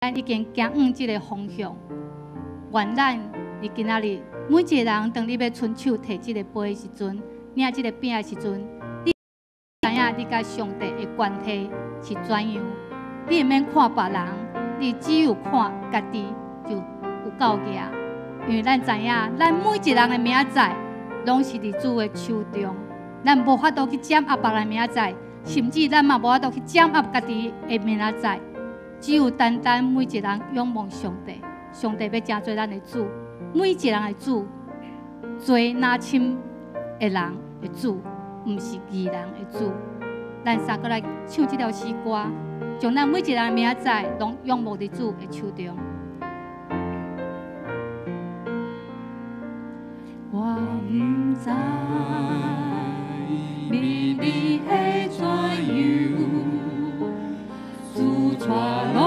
咱已经行往这个方向。愿咱伫今仔日，每一个人当你要伸手摕这个杯的时阵，领这个饼的时阵，你知影你甲上帝的关系是怎样？你毋免看别人，你只有看家己就有够额。因为咱知影，咱每一人的明仔拢是伫主的手中，咱无法度去掌握别人的明仔，甚至咱嘛无法度去掌握家己的明仔。只有单单每一人仰望上帝，上帝要真做咱的主，每一人的主，做拿签的人的主，毋是义人的主。咱三个来唱这条诗歌，将咱每一人的明仔拢仰望伫主的手中。我唔知明日会怎样，主带路，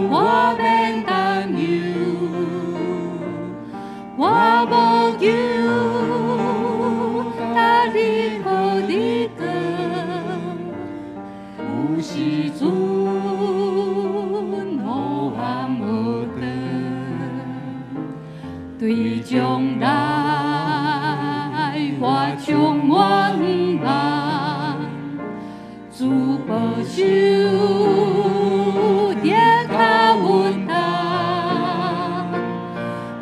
我免担忧。我无求，答你好你讲，有时阵无暗无光。对将来，我充满望，主保守，也较稳当。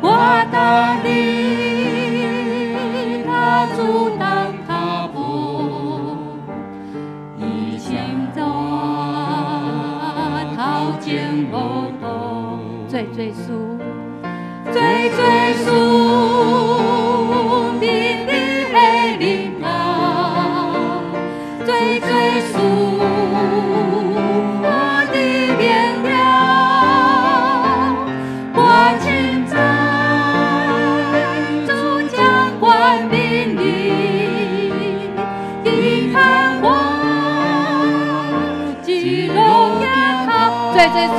我答你，他主当他步，以前在头前无动，最输。最属明日的灵光，最属我的明了。我亲在主将冠冕里，你看我基督也好，最属。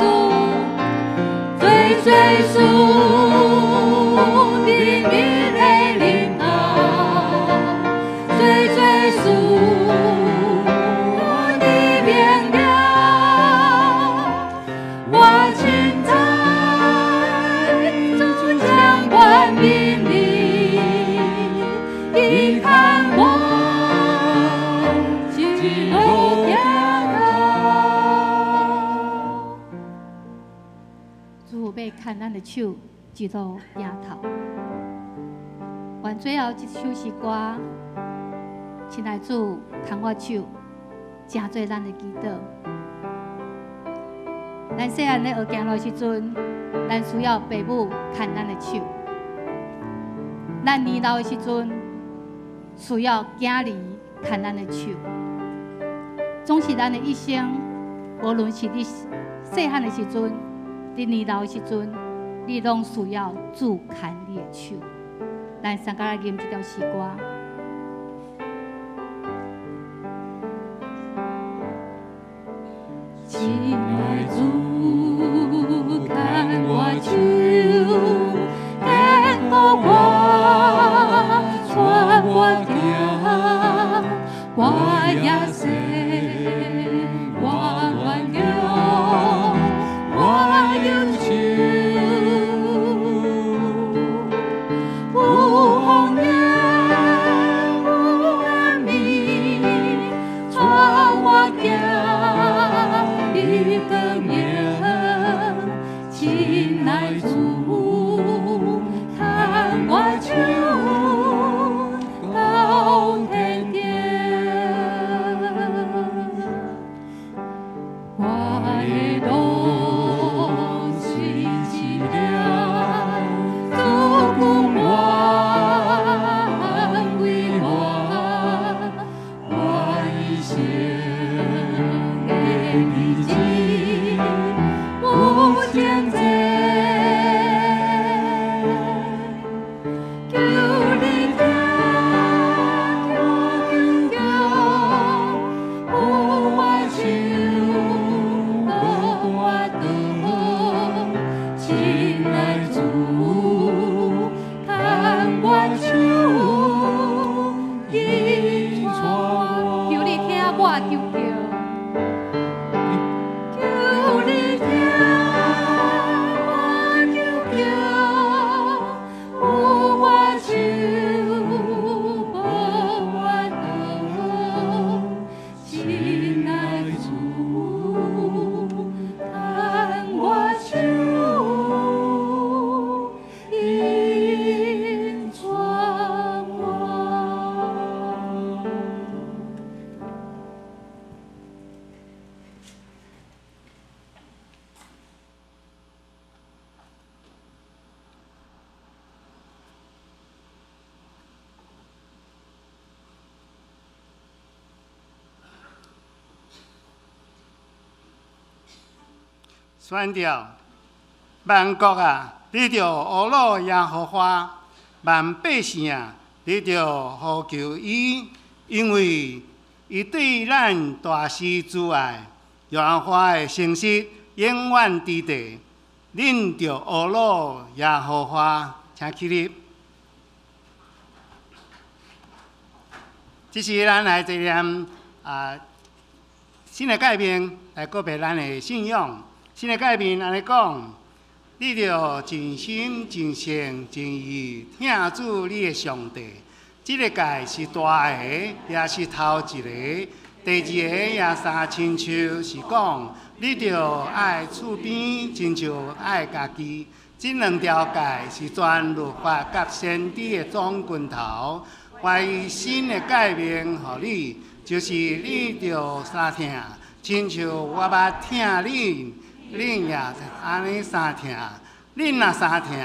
看咱的手指到额头，愿最后一首诗歌，亲爱主牵我手，真做咱的祈祷。咱细汉咧学行路时阵，咱需要父母牵咱的手；咱年老的时阵，需要囝儿牵咱的手。总是咱的一生，无论是你细汉的时阵，你年老的时阵，你拢需要主牵你的手。咱三个来念这条诗歌。亲爱主，牵我手，带我带我行，我也是我软弱，我忧愁，有风雨，有暗暝，带我行。一个名，亲爱主，牵我手到天边。我的路是一条，主顾我为我一生。无限制，求你听，求我手，宣调万国啊，你着阿罗耶和华；万百姓啊，你着呼求伊，因为伊对咱大施慈爱，耶和华的诚实永远伫地。恁着阿罗耶和华，请起立。这是咱来这念新的改变来告别咱的信仰。新的改变安尼讲，你着尽心、尽性、尽意听主你的上帝。这个界是大个，也是头一个；第二个也三亲像是讲，你着爱厝边，亲像爱家己。这两条界是全律法甲先知的总拳头。怀疑新的改变，互你就是你着三听，亲像我捌听恁，恁也安尼三听。恁若三听，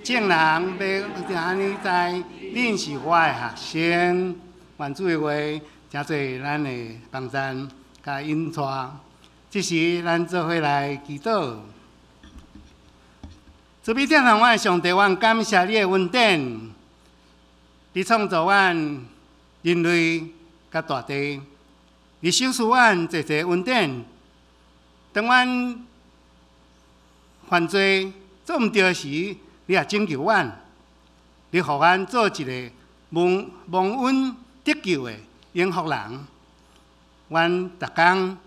众人要安尼知，恁是我的学生。愿主的话，真侪咱的帮赞甲引带。这时，咱做伙来祈祷。主必天堂，我的上帝，阮感谢你的恩典。你创造阮人类甲大地，你赏赐阮侪侪恩典。当阮犯罪做毋对时，你也拯救阮，你互阮做一个蒙恩得救的永福人。阮逐工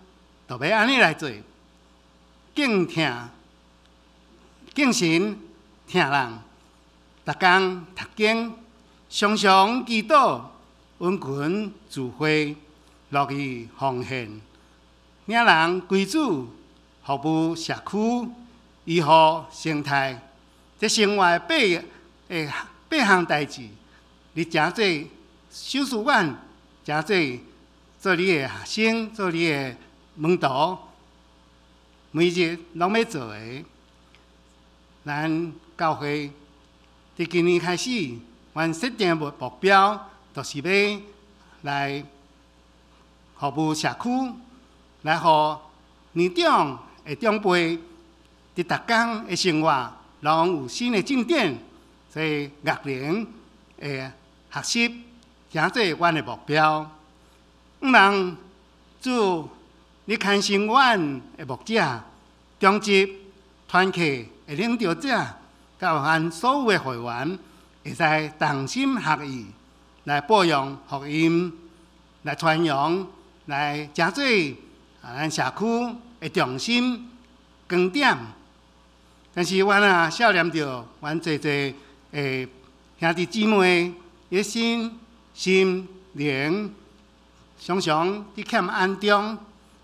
都要安尼来做，敬神听人，逐工读经。常常祈祷，温群聚会，乐意奉献，领人归主，服务社区，医护生态。这生活八项代志，你真侪赏赐阮，真侪做你的学生，做你的门徒，每日拢要做的。咱教会伫今年开始。阮设定的目标，就是要来服务社区，来互年长的长辈伫逐工的生活，拢有新的进展，所以学龄的学习，真做阮的目标。毋望主你看成阮的牧者、中级团契的领导者，甲阮所有的会员。会使同心合意来播扬福音，来传扬，来真做咱社区的重心光点。但是阮啊，少念着阮侪兄弟姊妹的心灵，常常伫欠安中，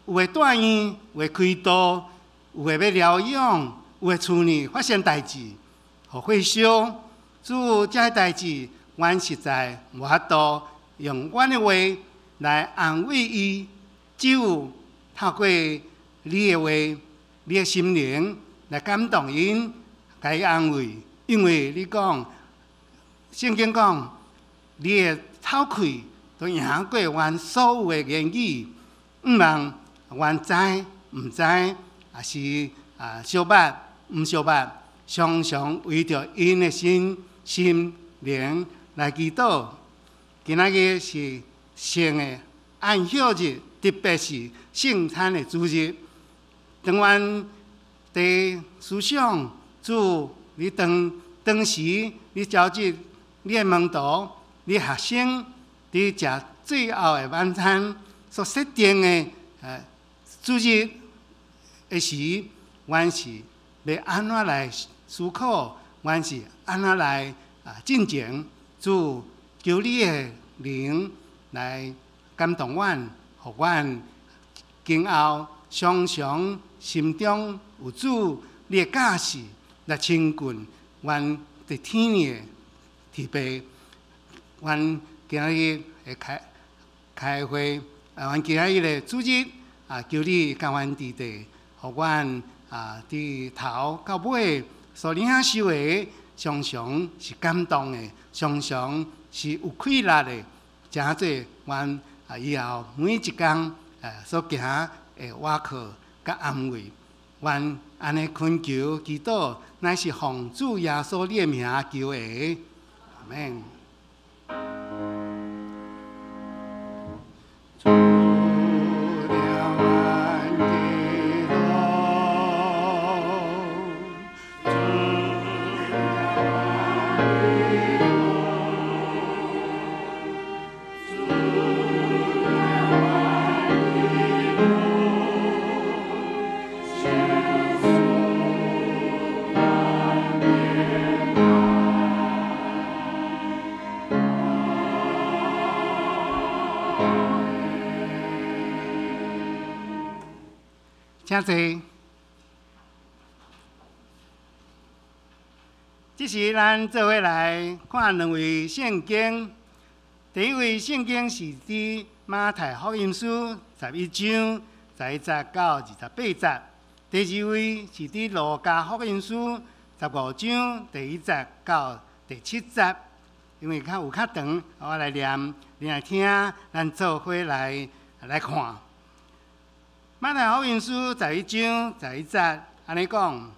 有诶住院，有诶开刀，有诶要疗养，有诶厝里发生代志，互火烧。主这些代志，阮实在无法度用阮的话来安慰伊，只有透过你的话、你的心灵来感动因，甲伊安慰。因为你讲，圣经讲，你的头壳都赢过阮所有的言语，毋望阮知毋知，也是小捌毋小捌，常常为着因的心灵来祈祷。今仔日是圣的安息日，特别是圣餐的主日。当阮伫思想主，你当时你召集你的门徒、你的学生，伫食最后的晚餐所设定的主日的时，阮是要安怎来思考？阮是安怎来进前？主求你的灵来感动阮，互阮今后常常心中有主你的教示来亲近阮伫天的提拔。阮今仔日会开会，阮今仔日的主日求你甲阮伫地，互阮伫头到尾。所领受的，常常是感动的，常常是有快乐的，真做阮以后每一天所行的瓦靠甲安慰。愿安尼恳求祈祷，乃是奉主耶稣的名求的，阿门。请坐。这是咱做伙来看两位圣经。第一位圣经是伫马太福音书11章11节到28节。第二位是伫路加福音书15章第1节到第7节。因为有较长，我来念，你来听，咱做伙来看。马太福音书11章11节，安尼讲：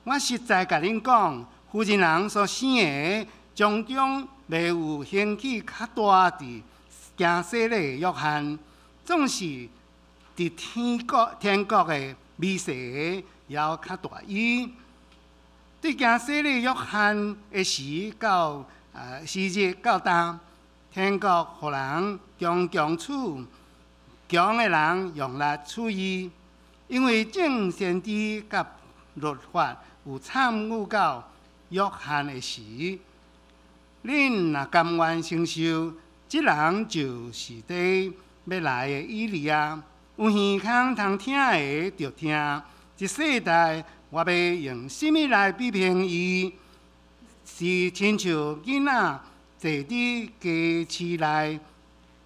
我实在甲恁讲，妇人人所生的，从中未有兴起较大伫行洗礼的约翰，总是伫天国的美事的要较大意。对行洗礼约翰的时日到当，天国互人强处。强的人用力处伊，因为正先知甲律法有参与到约翰的时，恁若甘愿承受，即人就是伫要来的以利亚。有耳孔通听的，就听。这世代我要用什么来比评伊？是亲像囡仔坐伫家市内，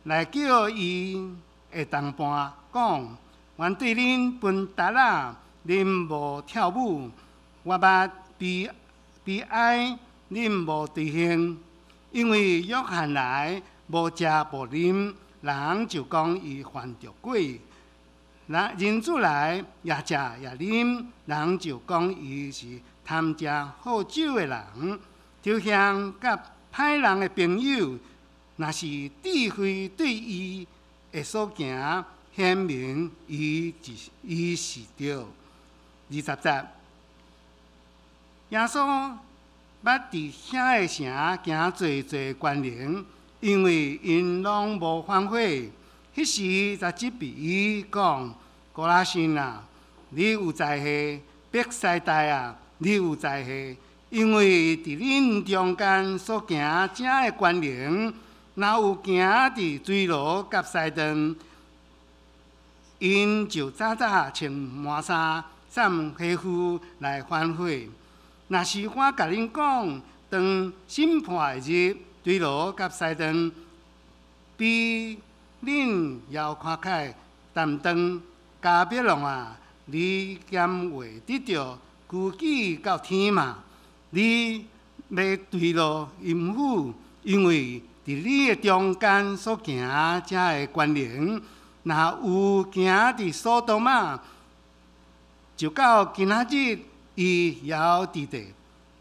来叫伊。会当伴讲，阮对恁分达仔，恁无跳舞；我捌悲哀，恁无对兴。因为约翰来无食无啉，人就讲伊犯着鬼；人子来也食也啉，人就讲伊是贪食好酒的人。就像甲歹人的朋友，若是智慧对伊。会所行，显明伊是对。20节，耶稣捌伫遐个城行侪关联，因为因拢无反悔。迄时才即比伊讲：哥拉辛啊，你有在下；伯赛大啊，你有在下。因为伫恁中间所行正的关联。若有行伫水路甲西顿，因就早穿满衫、散皮肤来反悔。若是我甲恁讲，当审判的日，水路甲西顿比恁要看开，但当加别人啊，你兼会得着举举到天嘛？你要对路阴府，因为。伫你的中间所行这的关联，若有行伫索多玛，就到今仔日伊也伫地。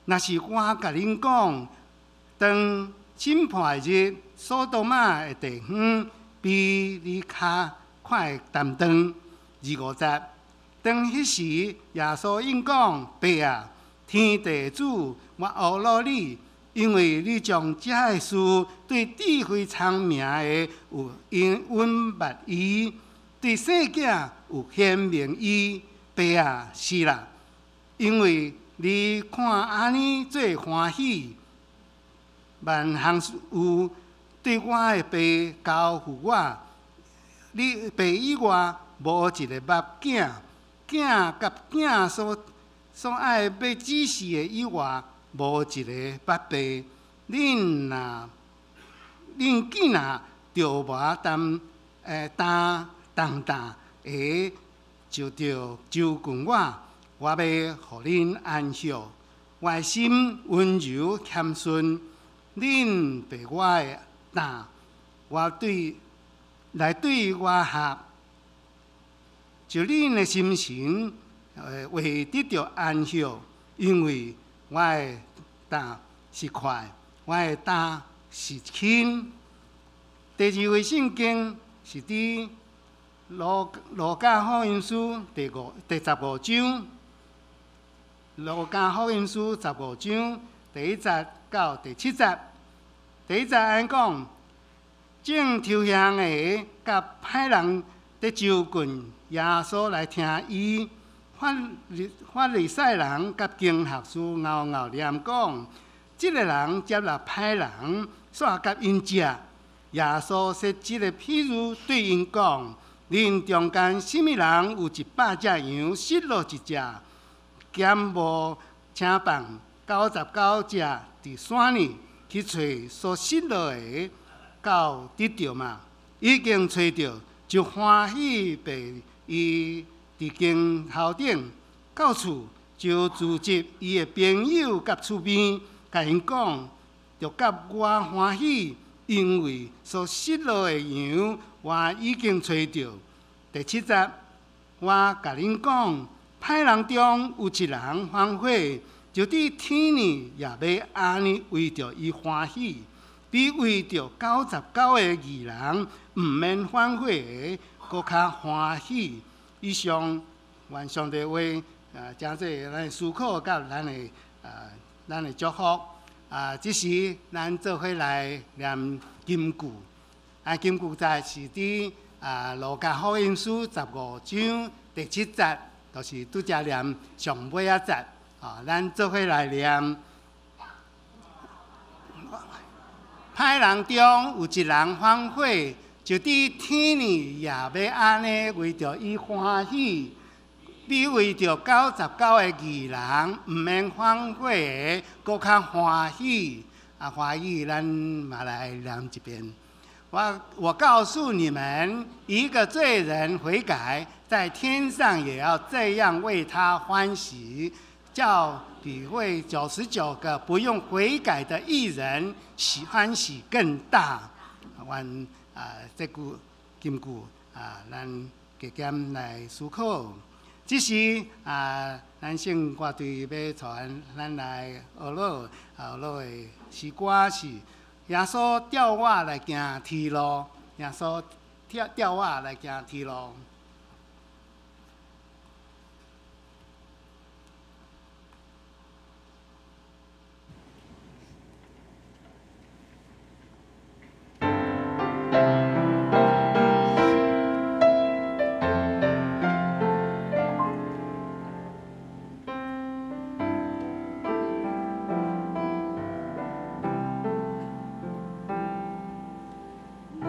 若是我甲恁讲，当审判日，索多玛的地方比你较快担当。25节，当迄时，耶稣应讲：爸啊，天地主，我学了你。因为你将这个事对智慧聪明的有隐瞒伊，对细囝有显明伊，爸啊，是啦。因为你看安尼做欢喜，万项事有对我的爸交付我，你爸以外无一个捌囝，囝甲囝所爱要指示的以外。无一个捌爸，恁囝仔着无担下，就着周近我要互恁安息。我的心温柔谦逊，恁被我的担，对我合，就恁的心神会得到安息，因为我的担是快，我的担是轻。第二位圣经是伫路加福音书第15章，路加福音书15章第1节到第7节。第1节安讲，正抽象的甲歹人伫就近耶稣来听伊。法利赛人甲经学士拗念讲，这个人接纳歹人，煞甲因食。耶稣说这个譬如对因讲：恁中间什么人有100只羊，失落一只，兼无请放99只伫山里去找所失落的，到得着嘛？已经找着，就欢喜被伊伫经头顶到厝，就组织伊的朋友甲厝边，甲因讲：着甲我欢喜。因为所失落的羊，我已经找到。第7节，我甲恁讲，歹人中有一人反悔，就伫天呢也要安尼为着伊欢喜，比为着99个义人毋免反悔的，搁较欢喜。以上愿上帝话真济咱的思考甲咱的祝福。这时咱做伙来念金句。金句在是伫路加福音书15章第7节，就是拄则念上尾一节。咱做伙来念。歹人中有一人反悔，就伫天呢也要安尼为着伊欢喜。比为着99个义人毋免反悔的，搁较欢喜。欢喜，咱嘛来念一遍。我告诉你们，一个罪人悔改，在天上也要这样为他欢喜，叫比为99个不用悔改的义人欢喜更大。愿这句金句咱加减来思考。这时咱圣歌队要传咱来学老的诗歌是耶稣调我来行天路，耶稣调我来行天路。耶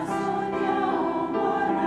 稣调我来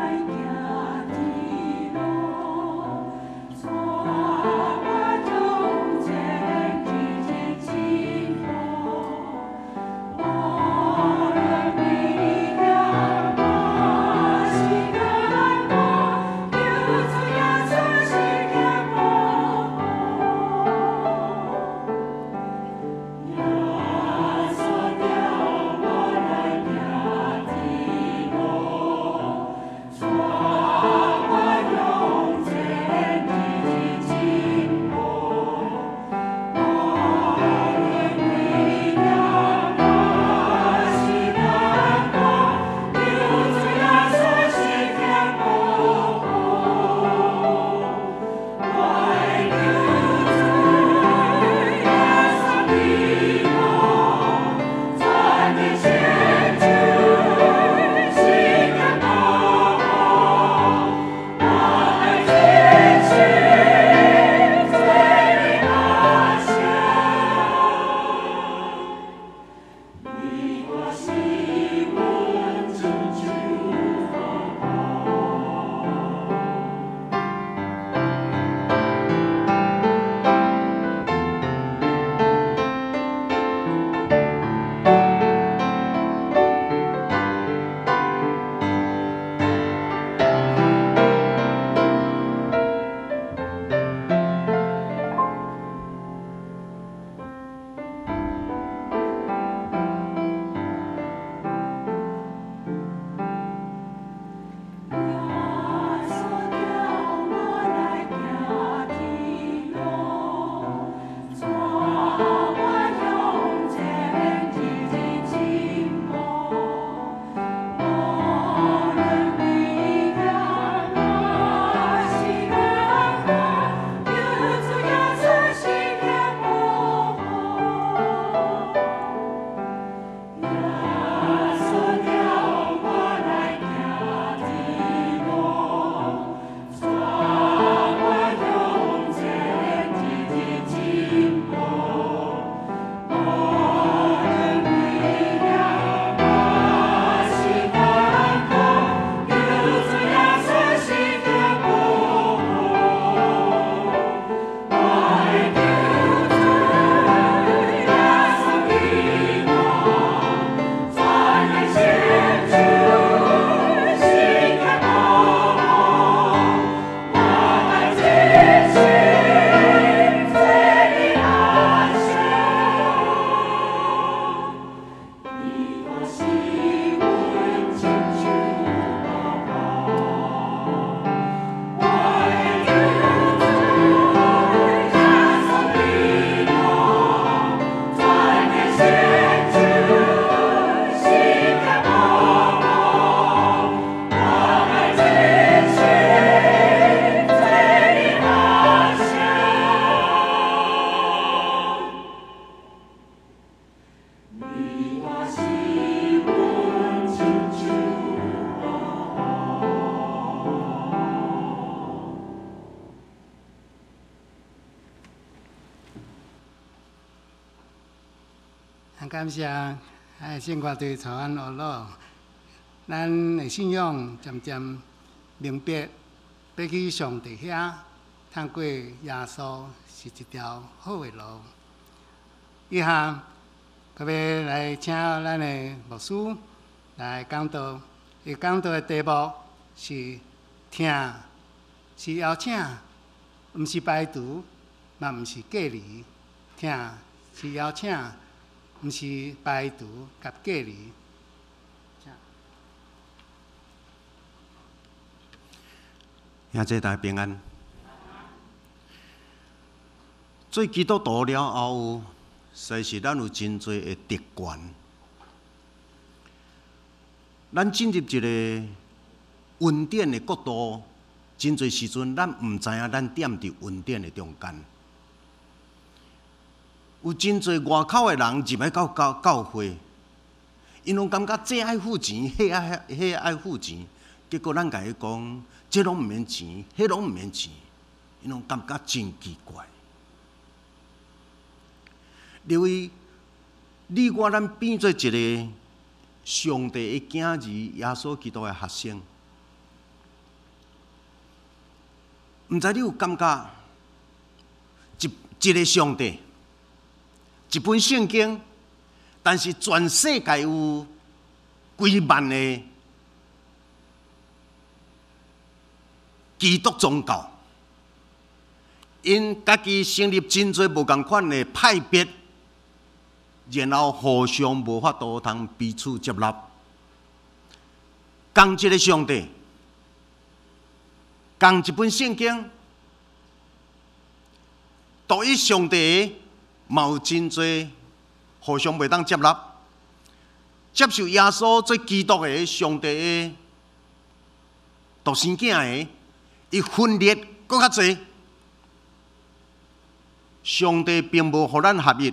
很感谢圣歌队带阮学路，咱的信仰渐渐明白，要去上帝遐，通过耶稣是一条好的路。以下，特别来请咱的牧师来讲道，伊讲道的题目是听，是邀请，毋是排除，嘛毋是隔离。听是邀请，毋是排除甲隔离。兄弟大家平安。做基督徒了后，实是咱有真多的特权。咱进入一个恩典的国度，真多时阵咱毋知影咱踮伫恩典的中间。有真多外口的人入来到教会，因拢感觉这爱付钱，迄爱付钱，结果咱甲伊讲。这拢毋免钱，迄拢毋免钱，伊拢感觉真奇怪。因为你我咱变做一个上帝的囝儿，耶稣基督的学生，毋知你有感觉一个上帝，一本圣经，但是全世界有几万个。基督宗教，因家己成立真侪无共款的派别，然后互相无法度通彼此接纳。同一个上帝，同一本圣经，独一上帝嘛有真侪互相袂当接纳，接受耶稣做基督的上帝的独生囝的。伊分裂搁较侪，上帝并无互咱合一，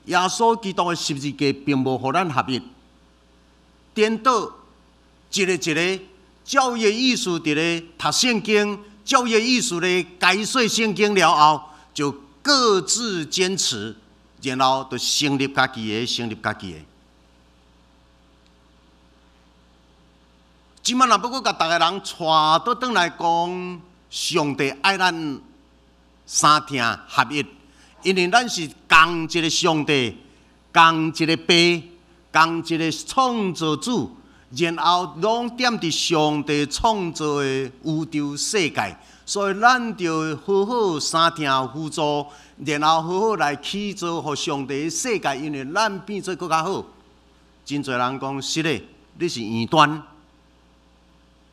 耶稣基督的十字架并无互咱合一，颠倒一个，照伊的意思伫咧读圣经，照伊的意思咧解说圣经了后，就各自坚持，然后就成立家己的。即摆若要搁甲逐个人带倒转来讲，上帝爱咱三听合一，因为咱是同一个上帝，同一个爸，同一个创造主，然后拢踮伫上帝创造的宇宙世界，所以咱着好好三听互助，然后好好来起造互上帝的世界，因为咱变做更较好。真侪人讲是咧，你是异端。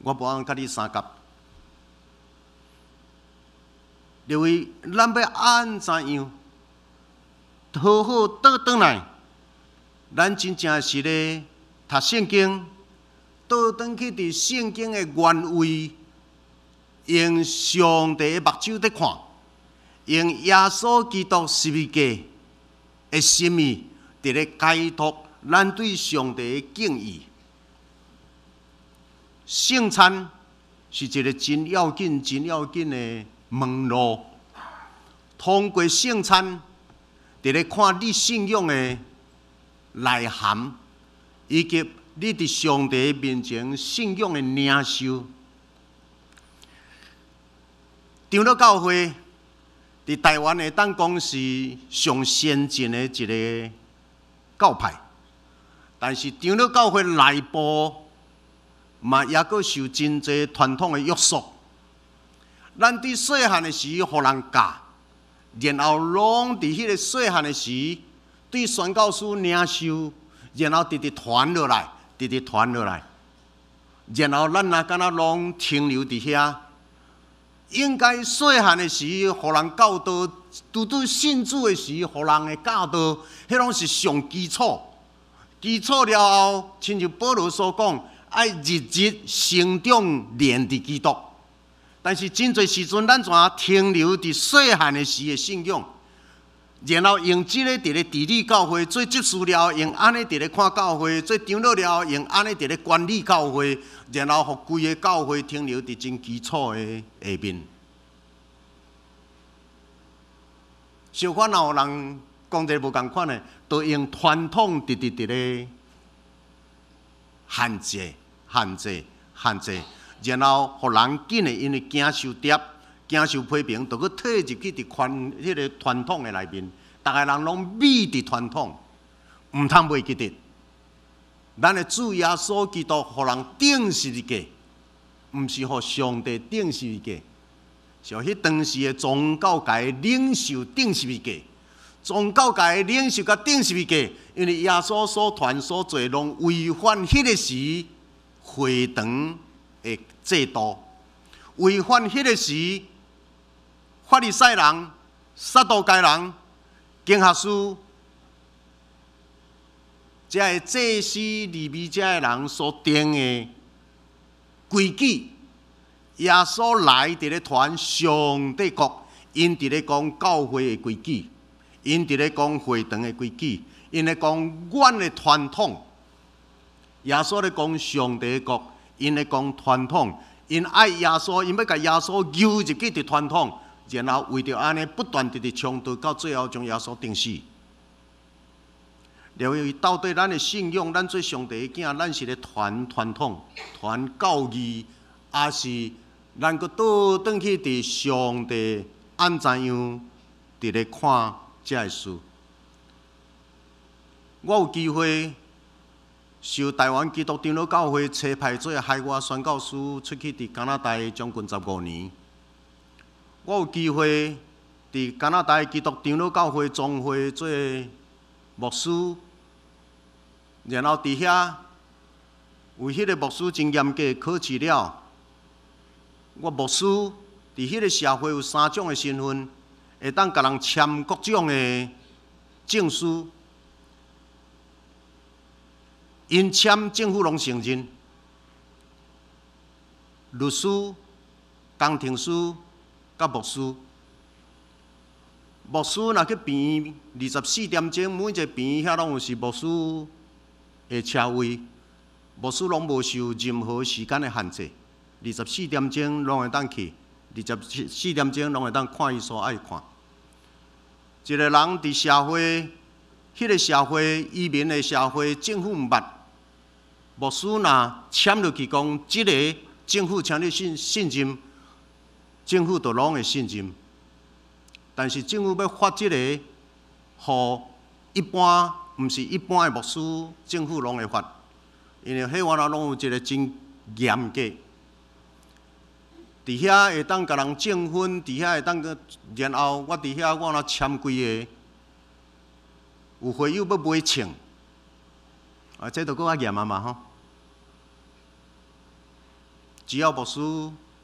我无通甲你相合，因为咱要按怎样好好倒转来，咱真正是咧读圣经，倒转去伫圣经的原位，用上帝的目睭在看，用耶稣基督十字架的心意，伫咧解脱咱对上帝的敬意。圣餐是一个真要紧的门路。通过圣餐，伫咧看你信仰的内涵，以及你伫上帝面前信仰的领受。长老教会伫台湾会当讲是上先进的一个教派，但是长老教会内部。嘛，也阁受真侪传统的约束。咱伫细汉的时，互人教，然后拢伫迄个细汉的时，对宣教师领受，然后直直传落来，然后咱若敢若拢停留伫遐。应该细汉的时，互人教导；拄信主的时，互人的教导，迄拢是上基础。基础了后，亲像保罗所讲。爱日日成长练伫基督，但是真侪时阵，咱怎停留伫细汉的时的信仰，然后用即个伫咧治理教会做执事了，用安尼伫咧看教会做长老了，用安尼伫咧管理教会，然后互规个教会停留伫真基础的下面。相反，若有人讲一个无共款的，都用传统直咧限制，然后互人紧的因为惊受跌、惊受批评，就去退入去迄个传统的内面，逐个人拢美伫传统，毋通袂记得。咱的主耶稣基督，互人定十字架，毋是互上帝定十字架。像迄当时的宗教界领袖定十字架，宗教界领袖甲定十字架，因为耶稣所传所做，拢违反迄个时会堂的制度，违反迄个时法利赛人、撒都该人、经学士、这个祭司、利未这个人所定的规矩。耶稣来伫咧传上帝国，因伫咧讲教会的规矩，因伫咧讲会堂的规矩，因咧讲阮的传统。耶稣咧讲上帝的国，因咧讲传统，因爱耶稣，因要甲耶稣揉入去伫传统，然后为着安尼不断地冲突，到最后将耶稣钉死。了为到底咱的信仰，咱做上帝的囝，咱是咧传统、传教义，还是？咱阁倒转去伫上帝安怎样伫咧看这个事？我有机会受台湾基督长老教会差派做海外宣教师，出去伫加拿大将近15年。我有机会伫加拿大基督长老教会总会做牧师，然后伫遐为迄个牧师真严格考试了。我牧师伫迄个社会有3种的身份，会当甲人签各种的证书，因签政府拢承认。律师、工程师、甲牧师。牧师若去病24点钟，每一个病院遐拢有是牧师的车位，牧师拢无受任何时间的限制。24点钟拢会当去，24点钟拢会当看伊所爱看。一个人伫社会，迄个社会移民的社会，政府毋捌，牧师若签落去讲，即个政府请你信任，政府就拢会信任。但是政府要发即个，互一般毋是一般的牧师，政府拢会发，因为迄我那拢有一个真严格。伫遐会当甲人证婚，伫遐会当个，然后我伫遐我若签几个，有会友要买穿，这就搁较严啊嘛吼。只要牧师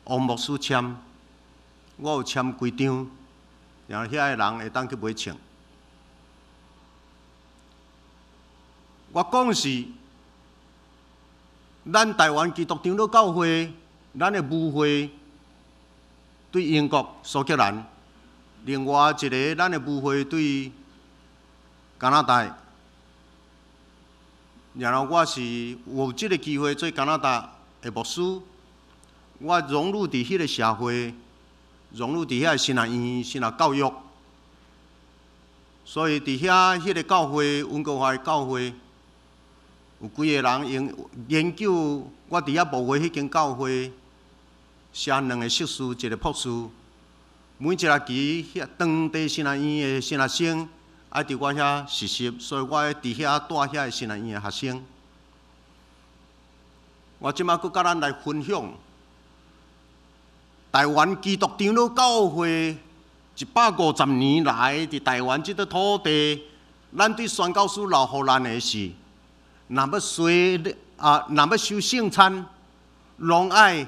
王牧师签，我有签几张，然后遐个人会当去买穿。我讲是，咱台湾基督长老教会，咱的舞会。对英国苏格兰，另外一个咱的舞会对加拿大，然后我是有这个机会做加拿大的牧师，我融入伫迄个社会，融入伫遐新学院、新学教育，所以伫遐迄个教会，温哥华的教会，有几个人研究我伫遐牧会迄间教会。写2个硕士，1个博士。每一学期，当地新学院的新学生爱伫我遐实习，所以我伫遐带遐个新学院的学生。我即马搁甲咱来分享台湾基督长老教会150年来伫台湾即个土地，咱对宣教师留互咱的是，若要收圣餐，拢爱。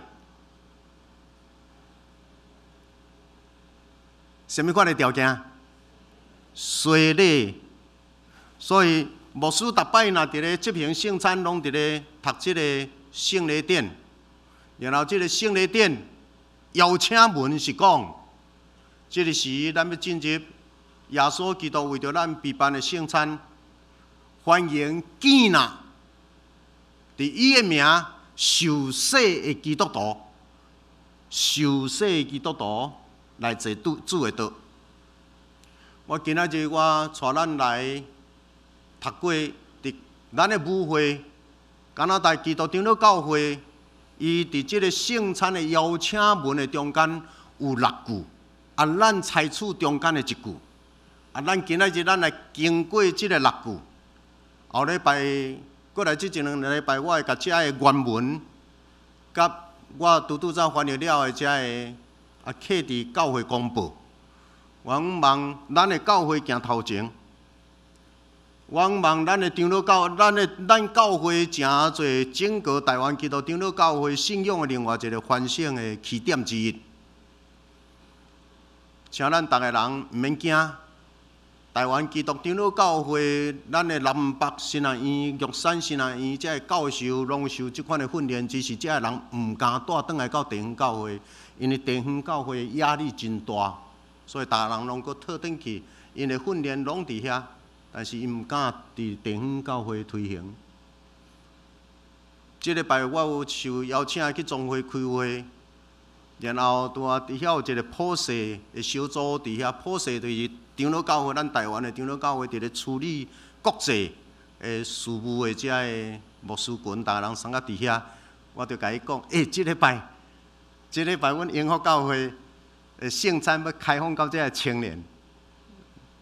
什么款的条件？洗礼。所以牧师逐摆若伫咧执行圣餐，拢伫咧读即个圣礼典。然后即个圣礼典邀请文是讲，即个时咱要进入耶稣基督为着咱备办的圣餐，欢迎见呐，伫伊的名受洗的基督徒，受洗的基督徒。来坐主的道。我今仔日我带咱来读过伫咱的舞会，加拿大基督长老教会，伊伫即个圣餐的邀请文的中间有6句，咱采取中间的1句，咱今仔日咱来经过即个6句，后礼拜过来即2个礼拜，我会甲遮的原文，甲我拄早翻译了的遮的刻伫教会公布。我望咱的教会行头前，我望咱的长老教，咱教会诚侪整个台湾基督长老教会信仰的另外一个反省的起点之一。请咱逐个人毋免惊，台湾基督长老教会，咱的南北神学院、玉山神学院，遮个教授拢受即款的训练，只是遮个人毋敢带转来到地方教会，因为地方教会压力真大。所以，逐个人拢搁退转去，因的训练拢伫遐，但是伊毋敢伫地方教会推行。即礼拜我有受邀请去总会开会，然后拄啊伫遐有一个普世的小组伫遐，普世就是长老教会，咱台湾的长老教会伫咧处理国际的事务的遮个牧师群，逐个人参加伫遐，我就甲伊讲，即礼拜阮永福教会。圣餐要开放到这个青年，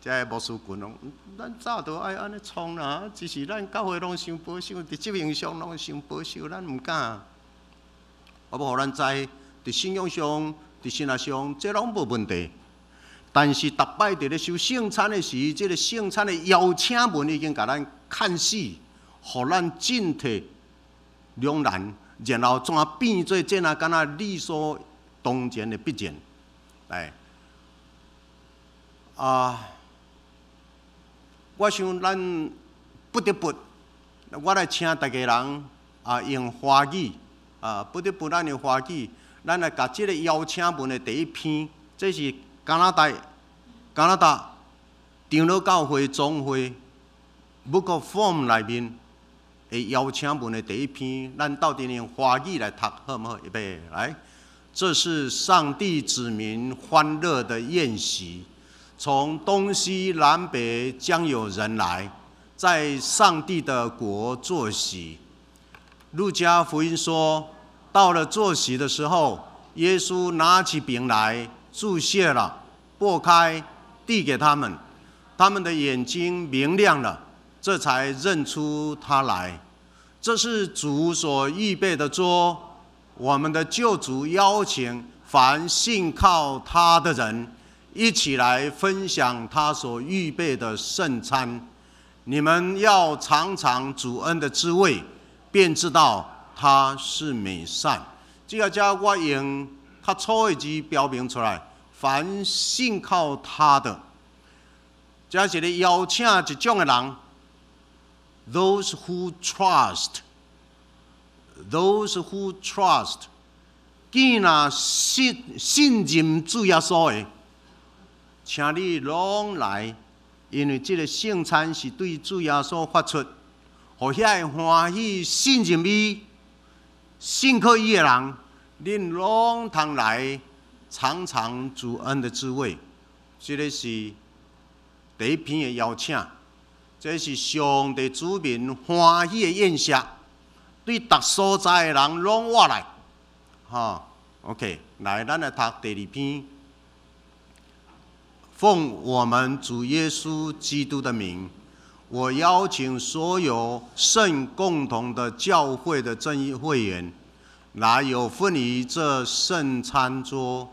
这个牧师群拢，咱早都爱安尼创啦。只是咱教会拢伤保守，伫执行上拢伤保守，咱毋敢。我要互咱知，伫信仰上、伫神学上，这拢无问题。但是，逐摆伫咧收圣餐的时，这个圣餐的邀请文已经甲咱看死，互咱进退两难，然后怎变做这样敢若理所当然的必然。我想咱不得不，我来请大家人用华语不得不咱用华语，咱来甲即个邀请文的第一篇，这是加拿大长老教会总会Book of Form 内面的邀请文的第一篇，咱到底用华语来读好唔好？预备来。这是上帝子民欢乐的宴席，从东西南北将有人来，在上帝的国坐席。路加福音说，到了坐席的时候，耶稣拿起饼来，祝谢了，擘开，递给他们，他们的眼睛明亮了，这才认出他来。这是主所预备的桌。我们的救主邀请凡信靠他的人，一起来分享他所预备的圣餐。你们要尝尝主恩的滋味，便知道他是美善。这个叫我用较粗的字标明出来，凡信靠他的，这是咧邀请一种的人 ，those who trust。Those who trust， 既然信任主耶稣的，请你拢来，因为这个圣餐是对主耶稣发出，互遐欢喜信任伊、信靠伊的人，恁拢通来尝尝主恩的滋味。这个是第一篇的邀请，这是上帝子民欢喜的宴席。对逐所在的人拢活来，OK， 来，咱来读第2篇。奉我们主耶稣基督的名，我邀请所有圣共同的教会的正义会员，来有份于这圣餐桌。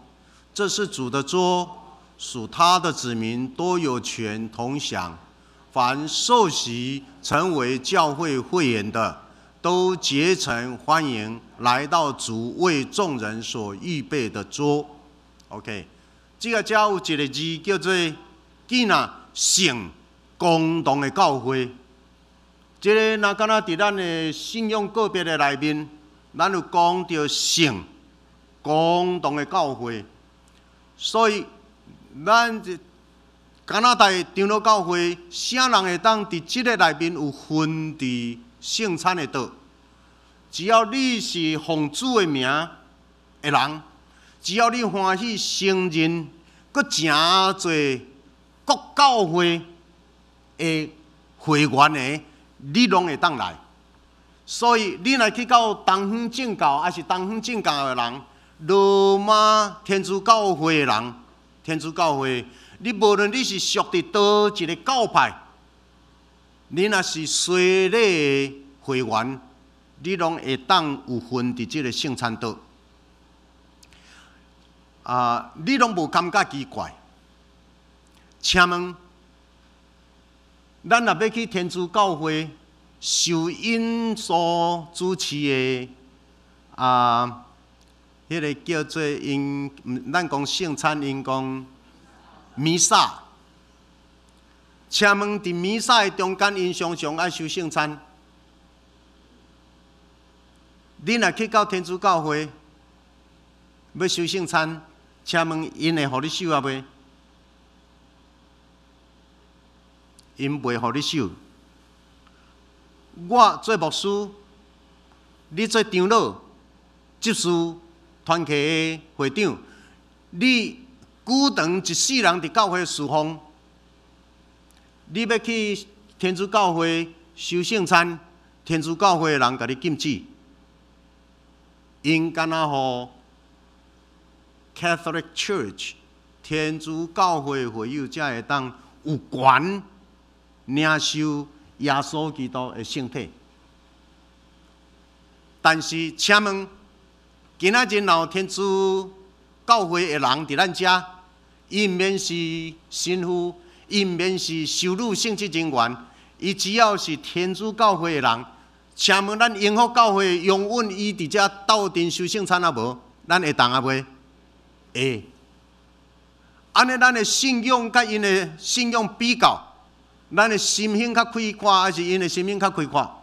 这是主的桌，属他的子民都有权同享。凡受洗成为教会会员的，都竭诚欢迎来到主为众人所预备的桌。OK， 这个有一个字叫做“既然圣共同的教会”。这个若敢若伫咱的信仰个别的内面，咱有讲到圣共同的教会，所以咱加拿大长老教会，啥人会当伫这个内面有分伫圣餐的道？只要你是奉主的名的人，只要你欢喜承认，佮诚侪各教会的会员的，你拢会当来。所以你若去到东方正教，还是东方正教的人，罗马天主教会的人，天主教会，你无论你是属伫倒一个教派，你若是随礼的会员，你拢会当有份伫即个圣餐岛。你拢无感觉奇怪？请问，咱若要去天主教会受因所主持的迄个叫做因，咱讲圣餐，因讲弥撒。请问，伫弥撒的中间，因常常爱受圣餐。你若去到天主教会要受圣餐，请问因会互你受啊袂？因袂互你受。我做牧师，你做长老、执事、团契的会长，你久长一世人伫教会侍奉，你要去天主教会受圣餐，天主教会的人甲你禁止，因敢若互 Catholic Church 天主教会会友才会当有权领受耶稣基督的圣体。但是，请问，今仔日若有天主教会的人伫咱遮，伊毋免是神父，伊毋免是修女圣职人员，伊只要是天主教会的人，请问咱永福教会容允伊伫遮斗阵受圣餐啊无？咱会当啊袂？会。安尼，咱的信仰甲因的信仰比较，咱的心胸较开阔，还是因的心胸较开阔？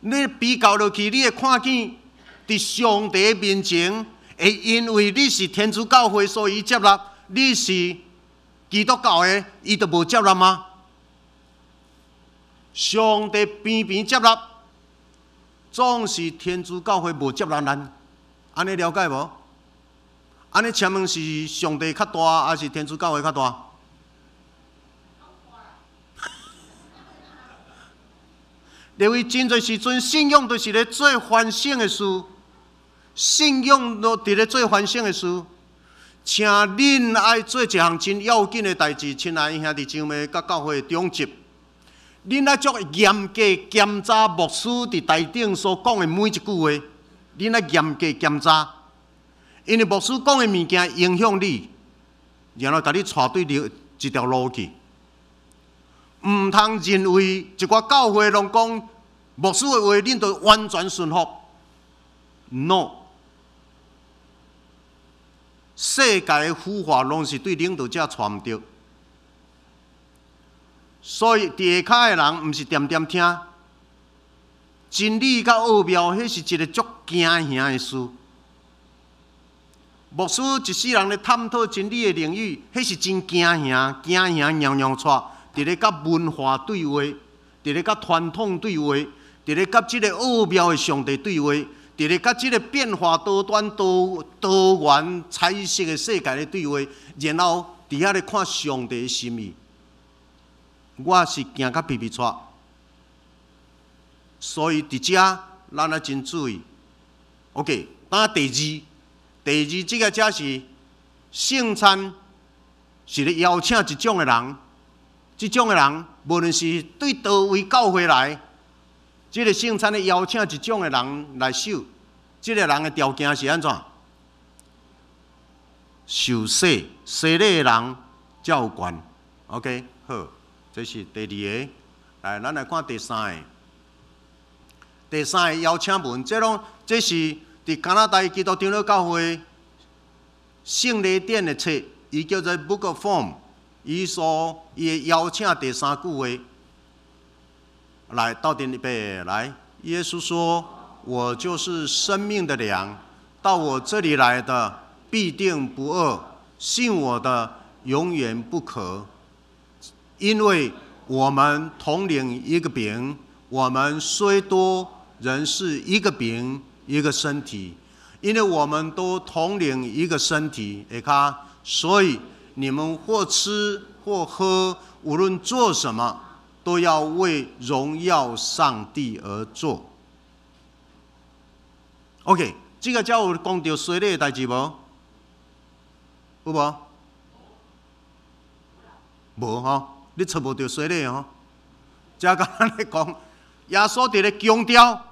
你比较落去，你会看见伫上帝面前，会因为你是天主教会，所以接纳；你是基督教的，伊就无接纳吗？上帝偏偏接纳，总是天主教会无接纳咱。安尼了解无？安尼请问是上帝较大，还是天主教会较大？因为真侪时阵，信仰就是咧做反省的事，信仰都伫咧做反省的事。请恁爱做一项真要紧的代志，亲爱的兄弟姊妹，甲教会中集，恁爱足严格检查牧师伫台顶所讲的每一句话，恁爱严格检查，因为牧师讲的物件影响你，然后甲你带对一条路去。唔通认为一寡教会拢讲牧师的话，恁就完全顺服。No， 世界的腐化拢是对领导者带唔着，所以伫下骹的人唔是点点听真理甲奥妙，迄是一个足惊吓的事。牧师一世人咧探讨真理的领域，迄是真惊吓，惊吓娘娘带。伫咧甲文化对话，伫咧甲传统对话，伫咧甲即个奥妙的上帝对话，伫咧甲即个变化多端、多元彩色的世界咧对话，然后伫遐咧看上帝的心意。我是行甲皮皮带，所以伫遮咱要真注意。OK， 当第二即个才是圣餐，是咧邀请一种的人。这种的人，无论是对倒位教会来，这个圣餐咧邀请一种的人来受，这个人的条件是安怎？受洗礼的人才有权。OK， 好，这是第二个。来，咱来看第三个。第三个邀请文，这是伫加拿大基督长老教会圣礼典的册，伊叫做 Book of Form。伊会邀请第三句话，来到底预备来。耶稣说：“我就是生命的粮，到我这里来的必定不饿，信我的永远不渴。因为我们同领一个饼，我们虽多，仍是一个饼一个身体。因为我们都同领一个身体，所以。”你们或吃或喝，无论做什么，都要为荣耀上帝而做。OK， 这个才有讲到洗礼的代志无？有无？无吼，你找无到洗礼吼。才甲咱咧讲，耶稣伫咧强调，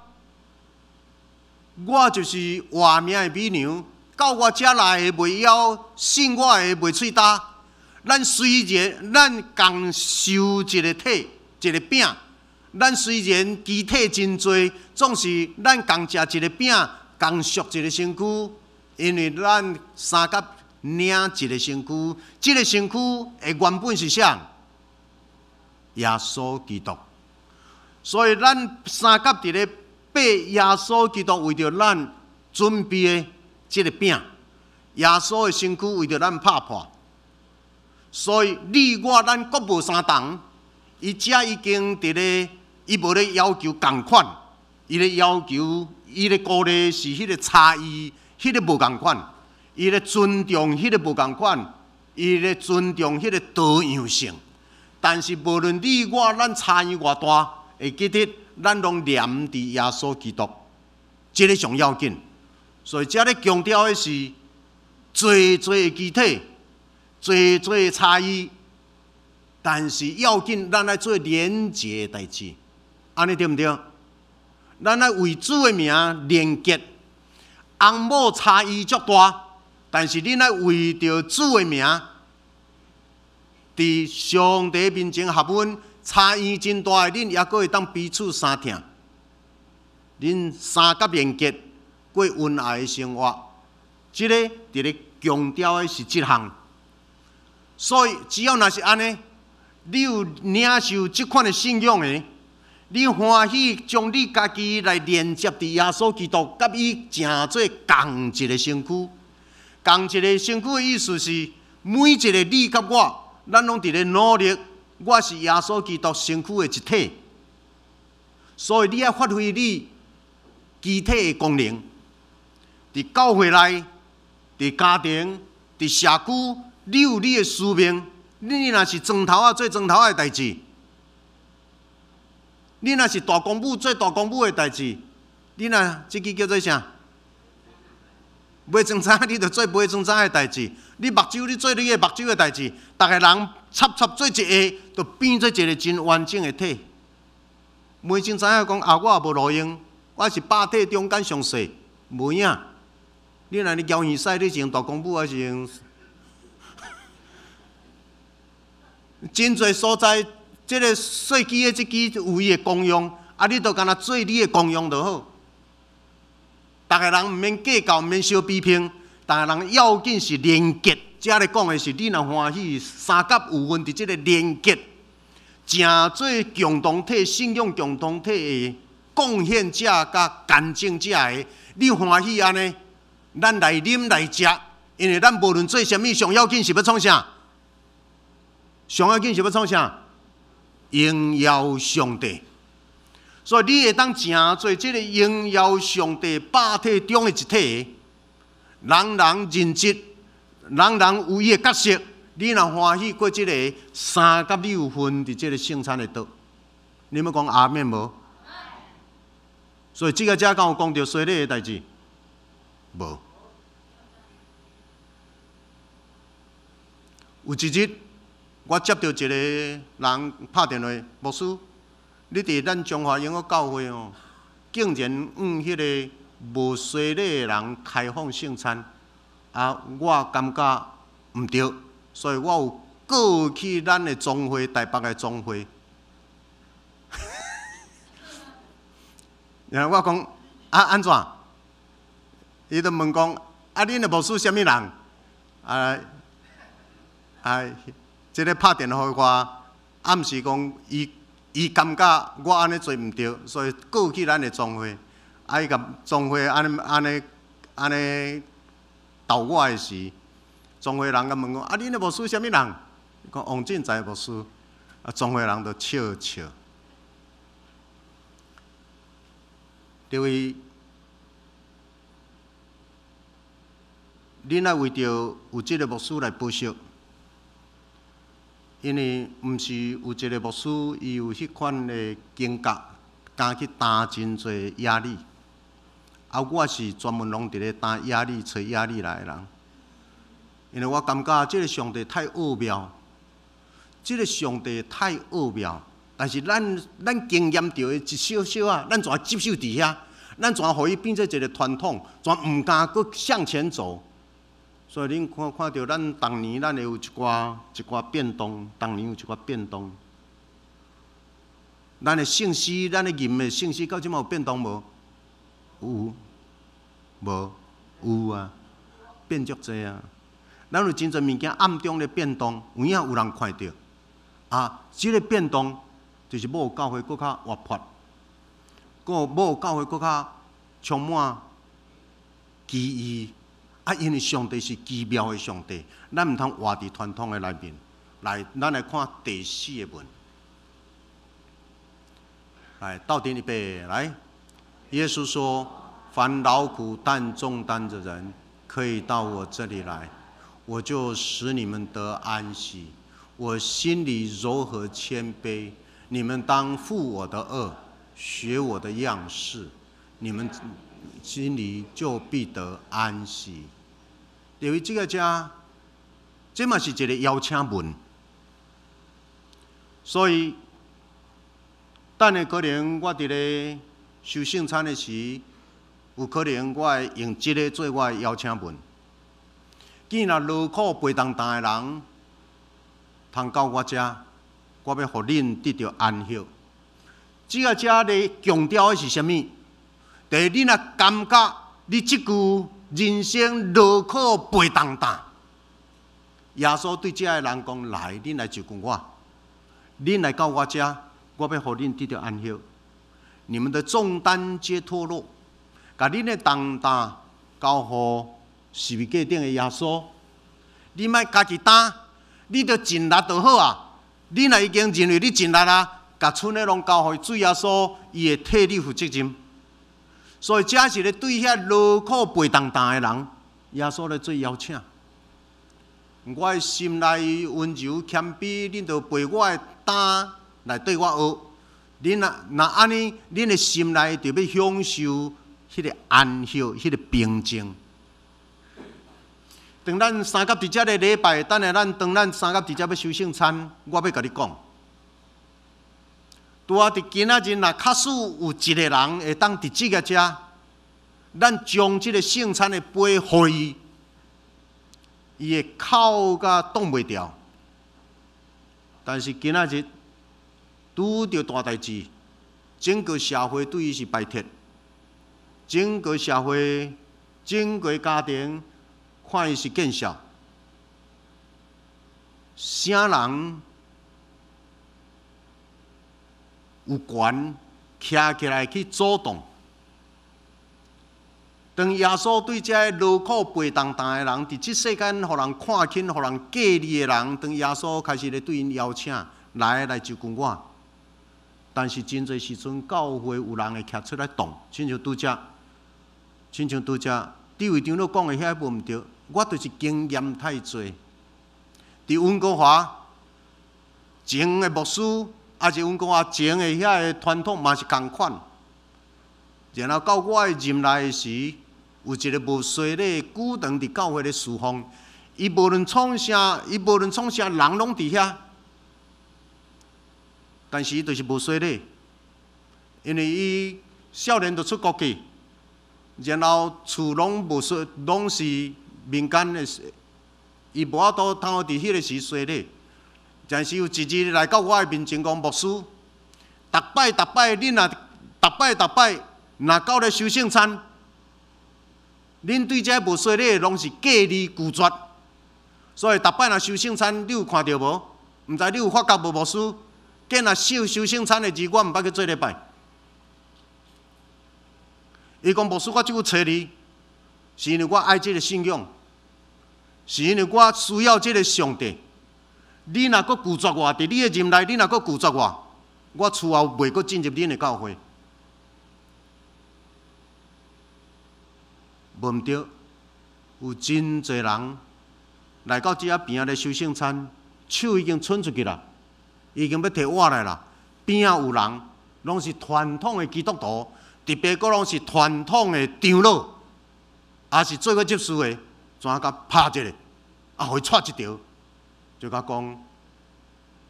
我就是活命的美牛，到我遮来的袂枵，信我的袂喙焦。咱虽然咱共受一个体一个饼，咱虽然肢体真多，总是咱共食一个饼，共属一个身躯，因为咱三甲领一个身躯，这个身躯的原本是啥？耶稣基督。所以咱三甲伫咧拜耶稣基督，为着咱准备的这个饼，耶稣的身躯为着咱拍破。所以你我咱各无相同，伊遮已经伫咧，伊无咧要求共款，伊咧要求，伊咧鼓励是迄个差异，迄个无共款，伊咧尊重迄个无共款，伊咧尊重迄个多样性。但是无论你我咱差异偌大，会记得咱拢念伫耶稣基督，这个上要紧。所以遮咧强调的是，最的肢体。最的差异，但是要紧，咱来做连结的代志，安尼对毋对？咱来为主的名连结，翁某差异足大，但是恁来为着主的名，伫上帝面前合温，差异真大的，恁也阁会当彼此相听，恁三甲连结，过恩爱的生活，这个伫咧强调的是这项。所以，只要若是安尼，你有领受这款的信仰的，你欢喜将你家己来连接伫耶稣基督，甲伊成做共一个身躯。共一个身躯的意思是，每一个你甲我，咱拢伫咧努力，我是耶稣基督身躯的一体。所以，你要发挥你肢体的功能，伫教会内，伫家庭，伫社区。你有你的使命，你若是庄头做庄头的代志，你若是大公母做大公母的代志，你若这个叫做啥？买庄仔，你就做买庄仔的代志；你目睭，你做你的目睭的代志。逐个人插做一个，就变做一个真完整的体。每种知影讲啊，我也无路用，我是百体中间上细，无影。你若你交耳屎，你是用大公母还是用？真侪所在，这个细机的这支有伊的功用，啊，你就干那做你的功用就好。逐个人毋免计较，毋免相比拼，逐个人要紧是连结。遮咧讲的是，你若欢喜三甲有份伫这个连结，成做共同体、信仰共同体的贡献者甲见证者的，你欢喜安尼，咱来啉来食，因为咱无论做啥物，上要紧是要创啥？上要紧是要创啥？荣耀上帝。所以你会当成做这个荣耀上帝百体中的一体，人人认知，人人有伊的角色。你若欢喜过这个三甲6分伫这个圣餐的道，你们讲阿免无？所以这个才敢有讲到洗礼的代志，无。有一日。我接到一个人拍电话，牧师，你伫咱中华永和教会哦，竟然迄个无洗礼的人开放圣餐，啊，我感觉毋对，所以我有告去咱的总会台北的总会。然后我讲啊安怎？伊就问讲啊，恁的牧师啥物人？即个拍电话给我，暗示讲伊感觉我安尼做毋对，所以告去咱的总会。啊，伊甲总会安尼斗我的时，总会人甲问讲：啊，恁的牧师啥物人？讲王进财牧师。啊，总会人就笑。因为恁爱为着有即个牧师来报销。因为毋是有一个牧师，伊有迄款的境界，敢去担真侪压力。啊，我是专门拢伫咧担压力、找压力来的人。因为我感觉即个上帝太奥妙，即个上帝太奥妙。但是咱经验到的一小小啊，咱怎接受伫遐？咱怎互伊变做一个传统？怎毋敢搁向前走？所以恁看到咱当年咱会有一寡变动，当年有一寡变动。咱的信息，咱的任的信息，到即马有变动无？有，无有啊，变足济啊！咱有真侪物件暗中咧变动，有影有人看到啊，即个变动就是要有教会搁较活泼，要有教会搁较充满奇异。啊，因为上帝是奇妙的上帝，咱毋通活伫传统的内面。来，咱来看第4个文。来，到底预备，来。耶稣说：“凡劳苦担重担的人，可以到我这里来，我就使你们得安息。我心里柔和谦卑，你们当负我的轭，学我的样式，你们心里就必得安息。”因为这嘛是一个邀请文，所以等下可能我伫咧收圣餐的时，有可能我会用这个做我的邀请文。既然劳苦背重担的人，通到我这，我要互恁得到安息。这个咧强调的是啥物？第一，恁若感觉你即句人生劳苦背重担，耶稣对这个人讲：来，恁来就跟我，恁来到我这，我要互恁得到安息。你们的重担皆脱落，把恁的重担交互十字架顶的耶稣。你莫家己担，你着尽力就好啊。你若已经认为你尽力啊，甲剩的拢交互主耶稣，伊会替你负责任。所以，这是咧对遐劳苦背重担的人，耶稣咧做邀请。我的心内温柔谦卑，恁着背我的担来对我学。恁若安尼，恁的心内就要享受迄个安息、迄个平静。当咱三甲伫遮个礼拜，当咱三甲伫遮要收圣餐，我要甲你讲。拄啊！伫今仔日，若确实有一个人会当伫即个遮，咱将即个圣餐的杯互伊，伊会哭甲挡袂牢。但是今仔日拄着大代志，整个社会对伊是排斥，整个社会、整个家庭看伊是见笑，啥人？有权徛起来去阻挡。当耶稣对这些劳苦背重担的人，伫这世间，互人看轻、互人介意的人，当耶稣开始咧对因邀请，来就跟我。但是真侪时阵，教会有人会徛出来挡，亲像拄则，地位长老讲的遐无毋对，我就是经验太侪。伫温哥华前的牧师。啊，是阮讲啊，前的遐个传统嘛是共款。然后到我的任内时，有一个无衰咧久长伫教会咧侍奉，伊无论创啥，人拢伫遐。但是伊就是无衰咧，因为伊少年就出国去，然后厝拢无衰，拢是民间的，伊无法度通伫迄个时衰咧。但是有一日来到我的面前讲，牧师，逐摆，恁若逐摆，若到咧收圣餐，恁对这无说咧，拢是过意拒绝。所以逐摆若收圣餐，你有看到无？毋知你有发觉无？牧师，今若收圣餐的日，我毋捌去做礼拜。伊讲牧师，我即句找你，是因为我爱这个信仰，是因为我需要这个上帝。你若搁拒绝我，伫你的任内，你若搁拒绝我厝后袂搁进入恁的教会。无毋对，有真侪人来到这边仔咧收圣餐，手已经伸出去啦，已经要摕碗来啦。边仔有人，拢是传统的基督徒，特别佫拢是传统的长老，也是做过执事的，怎甲拍一个，互伊踹一条，就甲讲，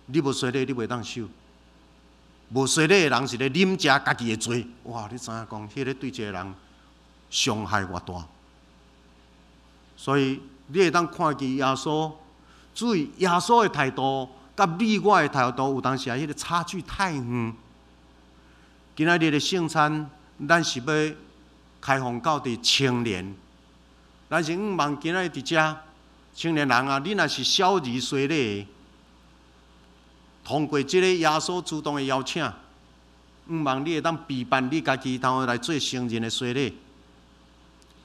你无洗礼，你袂当收。无洗礼的人是咧啉食家己的罪。哇！你知影讲，迄个对一个人伤害偌大。所以你会当看见耶稣，注意耶稣的态度，甲你我的态度有当时啊，迄个差距太远。今仔日的圣餐，咱是要开放到伫青年，咱是望今仔日伫遮青年人啊，你若是小儿洗礼，通过即个耶稣主动的邀请，望你会当备办你家己头来做成人的洗礼。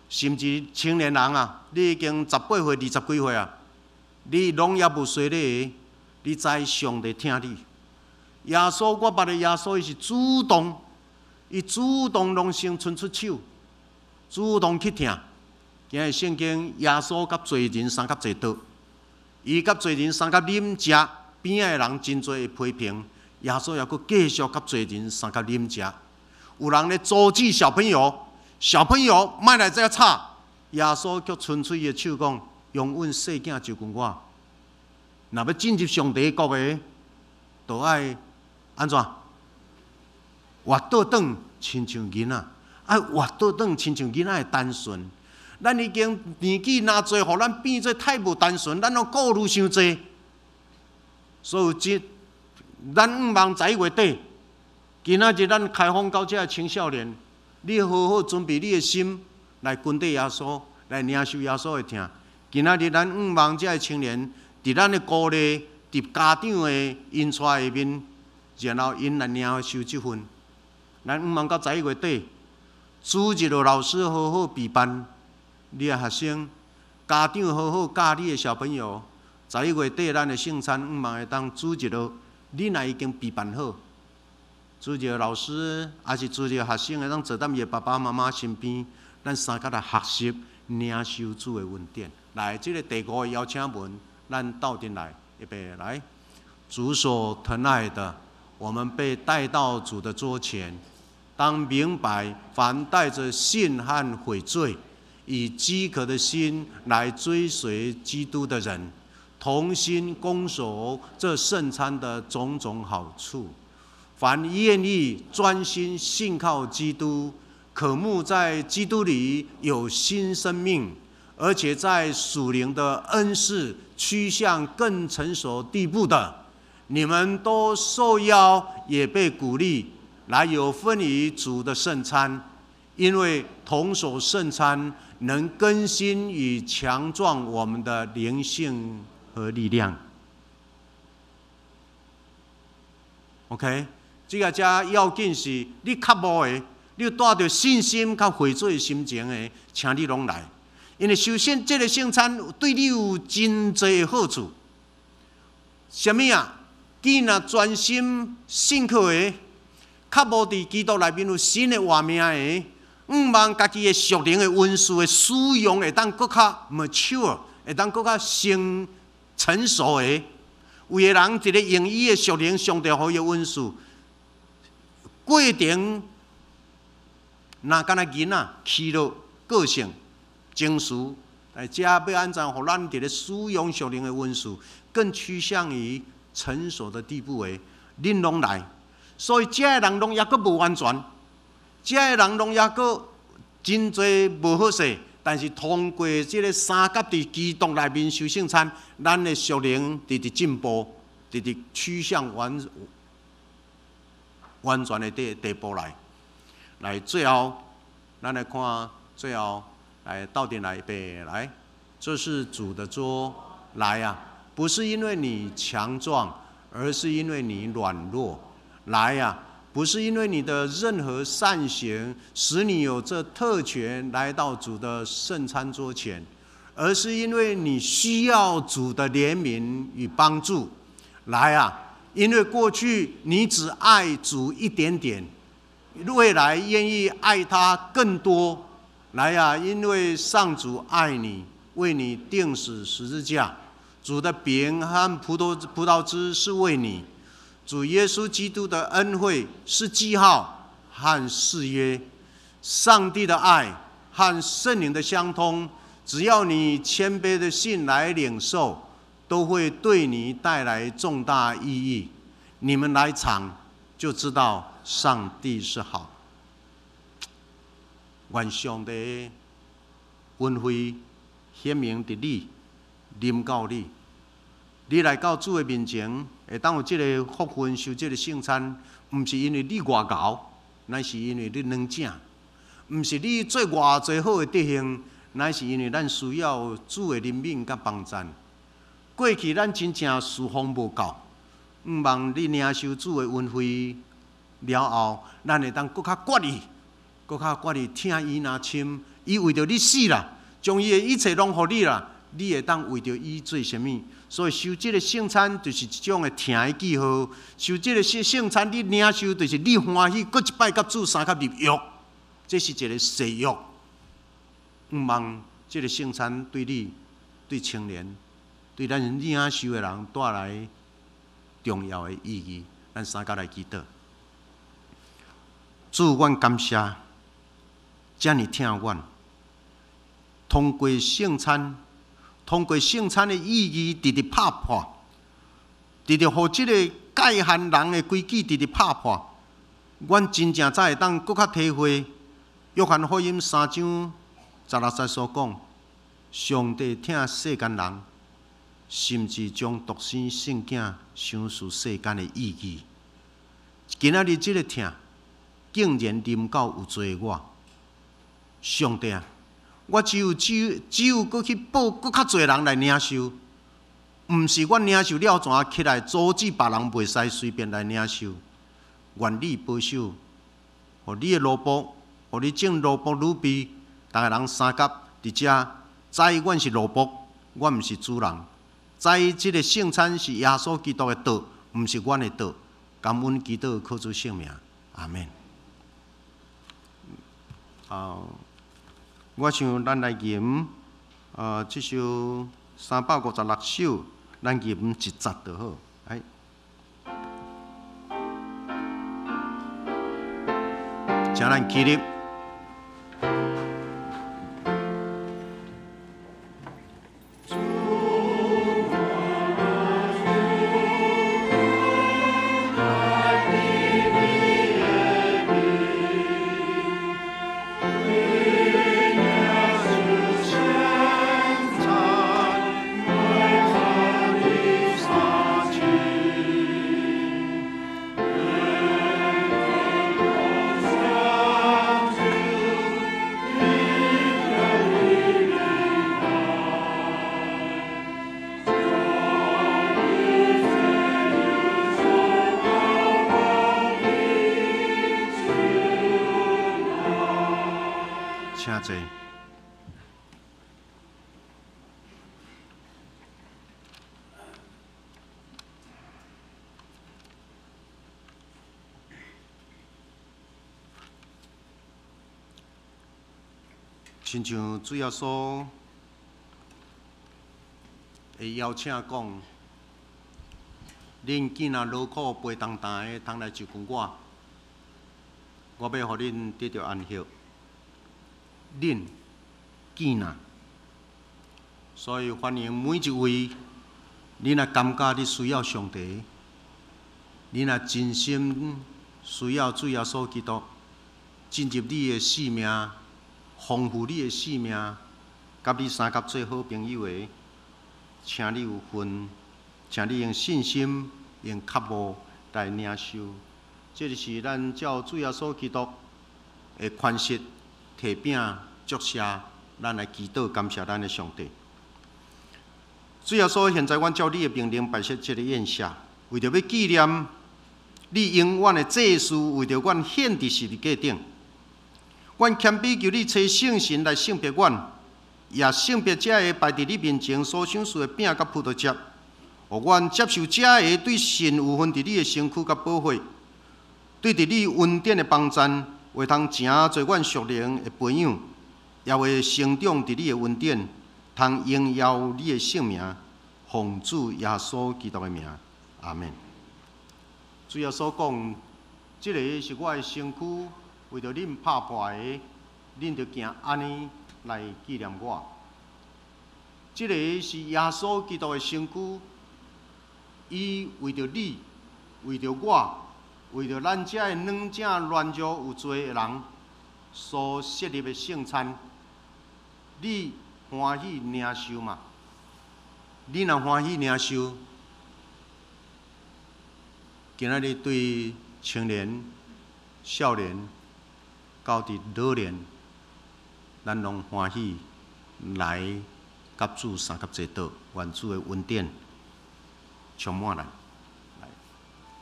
甚至青年人啊，你已经18岁、20几岁啊，你拢也无洗礼，你知上帝听你。耶稣，我捌的耶稣，伊是主动拢先伸出手，主动去听。今日圣经，耶稣甲罪人相甲侪倒，伊甲罪人相甲啉食，边仔的人真侪会批评，耶稣也佫继续甲罪人相甲啉食。有人咧阻止小朋友莫来这吵，耶稣却伸出伊的手讲：用阮细囝就跟我。若要进入上帝国的，就爱安怎？活倒转，亲像囡仔，爱活倒转，亲像囡仔的单纯。咱已经年纪若侪，互咱变做太无单纯，咱拢顾虑伤济。所以咱望11月底，今仔日咱开放到这青少年。你好好准备你的心来跟对耶稣，来领受耶稣的听。今仔日咱望这青年，伫咱的鼓励，伫家长的因带下面，然后因来领受这份。咱望到11月底，主日的老师好好备办，你的学生、家长好好教你的小朋友。11月底咱的圣餐，望会当主日咯，你若已经备办好。主日老师，还是主日学生，会当坐踮伊爸爸妈妈身边，咱三甲来学习领受主的恩典。来，这个第5个邀请文，咱倒进来，预备来。主所疼爱的，我们被带到主的桌前，当明白，凡带着信和悔罪，以饥渴的心来追随基督的人，同心攻守这圣餐的种种好处。凡愿意专心信靠基督，渴慕在基督里有新生命，而且在属灵的恩赐趋向更成熟地步的，你们都受邀，也被鼓励来有分于主的圣餐，因为同守圣餐能更新与强壮我们的灵性和力量。OK。这个遮要紧是，你较无的，你有带着信心较悔罪的心情的，请你拢来。因为首先，这个圣餐对你有真侪的好处。什么啊？你若专心信靠的，较无伫基督内面有新的活命的，望家己的属灵的恩赐的使用会当搁较 mature， 会当搁较成熟的。有的人一个用伊的属灵上帝予伊的恩赐。过程，若敢若囡仔气落个性、情绪，来遮要安怎，互咱伫咧使用属灵的恩赐，更趋向于成熟的地步的，恁拢来。所以遮个人拢抑阁无完全，遮个人拢抑阁真侪无好势。但是通过即个三甲伫基督内面受圣餐，咱的属灵直直进步，直直趋向完全的地步来，最后，咱来看最后来到底来备来，这是主的桌来啊！不是因为你强壮，而是因为你软弱。来啊！不是因为你的任何善行使你有这特权来到主的圣餐桌前，而是因为你需要主的怜悯与帮助。来啊！因为过去你只爱主一点点，未来愿意爱他更多。来啊！因为上主爱你，为你钉死十字架，主的饼和葡萄汁是为你。主耶稣基督的恩惠是记号和誓约，上帝的爱和圣灵的相通，只要你谦卑的信来领受，都会对你带来重大意义。你们来尝，就知道上帝是好。愿上帝的恩惠显明伫你，临到你。你来到主的面前，会当有这个福分，受这个圣餐，不是因为你外高，乃是因为你软正；不是你做偌济好的德行，乃是因为咱需要主的怜悯甲帮助。过去咱真正侍奉无够，毋望你领受主的恩惠了后，咱会当搁较决意，搁较决意听伊若亲，伊为着你死啦，将伊的一切拢予你啦，你会当为着伊做啥物？所以受这个圣餐就是一种的听的记号。受这个圣餐，你领受就是你欢喜，搁一摆甲主三甲入约，这是一个誓约。毋望这个圣餐对你、对青年、对咱领受的人带来重要的意义。咱三甲来祈祷。主，阮感谢，遮尔疼阮，通过圣餐。通过圣餐的意义，直直拍破，直直互即个界限人的规矩直直拍破，阮真正才会当搁较体会。约翰福音3章16节所讲，上帝疼世间人，甚至将独生圣囝赏赐世间的意义。今仔日即个疼，竟然临到有罪我，上帝啊！我只有搁去报搁较侪人来领受，毋是我领受了怎起来阻止别人袂使随便来领受。愿你保守，互你的奴仆，互你正奴仆女婢，逐个人三甲伫遮，知阮是奴仆，阮毋是主人。知即个圣餐是耶稣基督的道，毋是阮的道。感恩基督靠主圣名，阿免。我想咱来吟，这首356首，咱吟1节就好。哎，请咱起立。请坐。亲像主要说会邀请讲，恁囡仔劳苦背重担的，通来就跟我要互恁得到安息。恁囡仔，所以欢迎每一位，你若感觉你需要上帝，你若真心需要主耶稣基督进入你的生命，丰富你的生命，甲你三甲做好朋友的，请你有份，请你用信心、用渴慕来领受。这就是咱照主耶稣基督的宽恕。提饼祝谢，咱来祈祷感谢咱的上帝。主要说，现在阮照你的命令摆设这个宴席，为着要纪念你永远的祭祀，为着阮献伫十字架顶。阮谦卑求你找圣神来圣别阮，也圣别这个摆伫你面前所赏赐的饼甲葡萄汁，互阮接受这个对神有份伫你的身躯甲保护，对伫你恩典的帮助。会通诚做阮属灵的培养，也会成长伫你的恩典，通荣耀你的圣名，奉主耶稣基督的名，阿门。主耶稣讲，这个是我的身躯，为着恁拍破的，恁着行安尼来纪念我。这个是耶稣基督的身躯，伊为着你，为着我，为着咱遮的软正软弱有罪的人所设立的圣餐，你欢喜领受嘛？你若欢喜领受，今仔日对青年、少年到伫老年，咱拢欢喜来甲主三甲这道，愿主的恩典充满咱。来，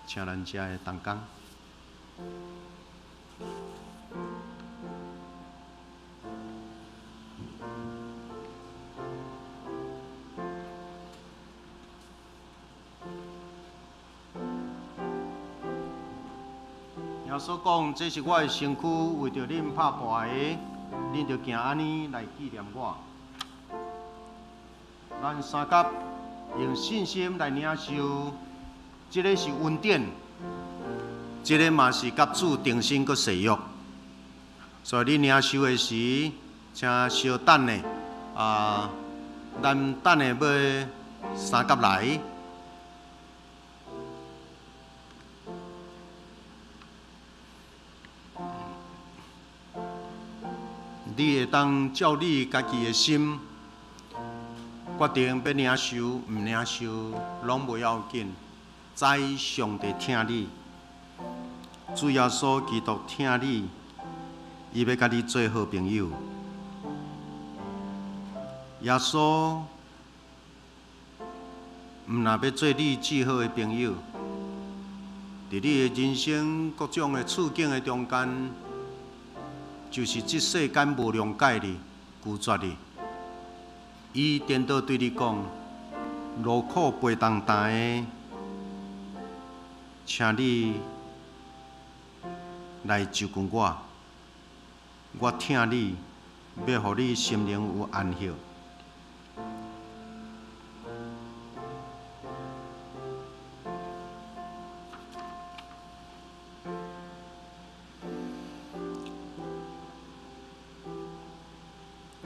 请咱遮的同工。耶稣讲：“这是我的身躯，为着恁拍破的，恁着行安尼来纪念我。”咱三甲用信心来领受，这个是恩典，这个嘛是甲主定心佮誓约。所以你领受的时，请稍等咧，咱等下要三甲来。你会当照你家己的心决定要领受，毋领受，拢袂要紧。在上帝听你，主耶稣基督听你，伊要甲你做好朋友。耶稣毋若要做你最好的朋友，伫你的人生各种的处境的中间。就是这世间无谅解你、拒绝你，伊颠倒对你讲：劳苦背重担的，请你来就近我，我听你，要互你心灵有安息。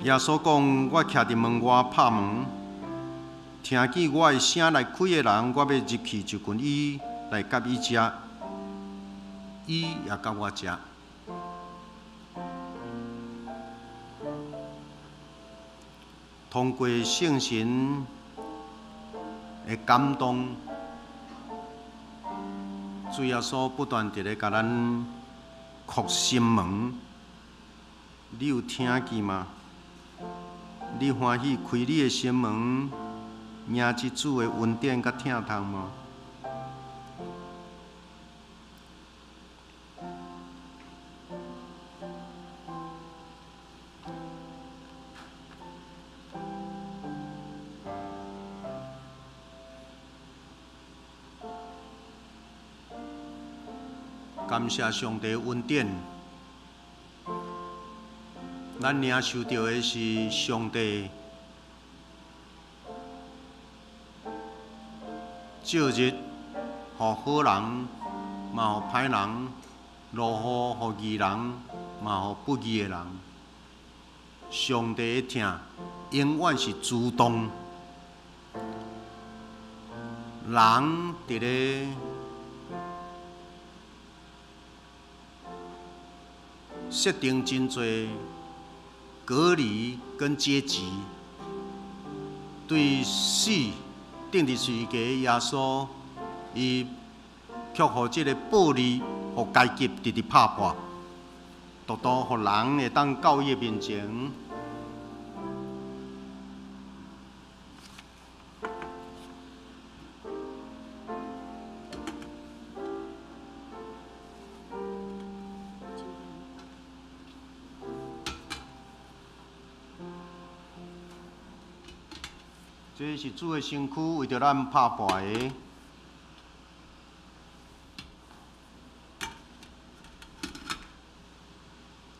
耶稣讲：“我徛伫门外拍门，听见我的声来开的人，我要入去就近伊来甲伊食，伊也甲我食。”通过圣神的感动，主耶稣不断地咧甲咱扩心门，你有听见吗？你欢喜开你的心门，领这主的恩典甲疼痛吗？感谢上帝的恩典。咱领受到的是上帝照日，予好人，嘛予歹人；落雨，予义人，嘛予不义的人。上帝的疼永远是主动，人伫咧设定真侪隔离跟阶级，对死定伫是个耶稣，伊却互即个暴力，互阶级直直拍破，独独互人会当到伊面前。这是主的身躯，为着咱拍破的。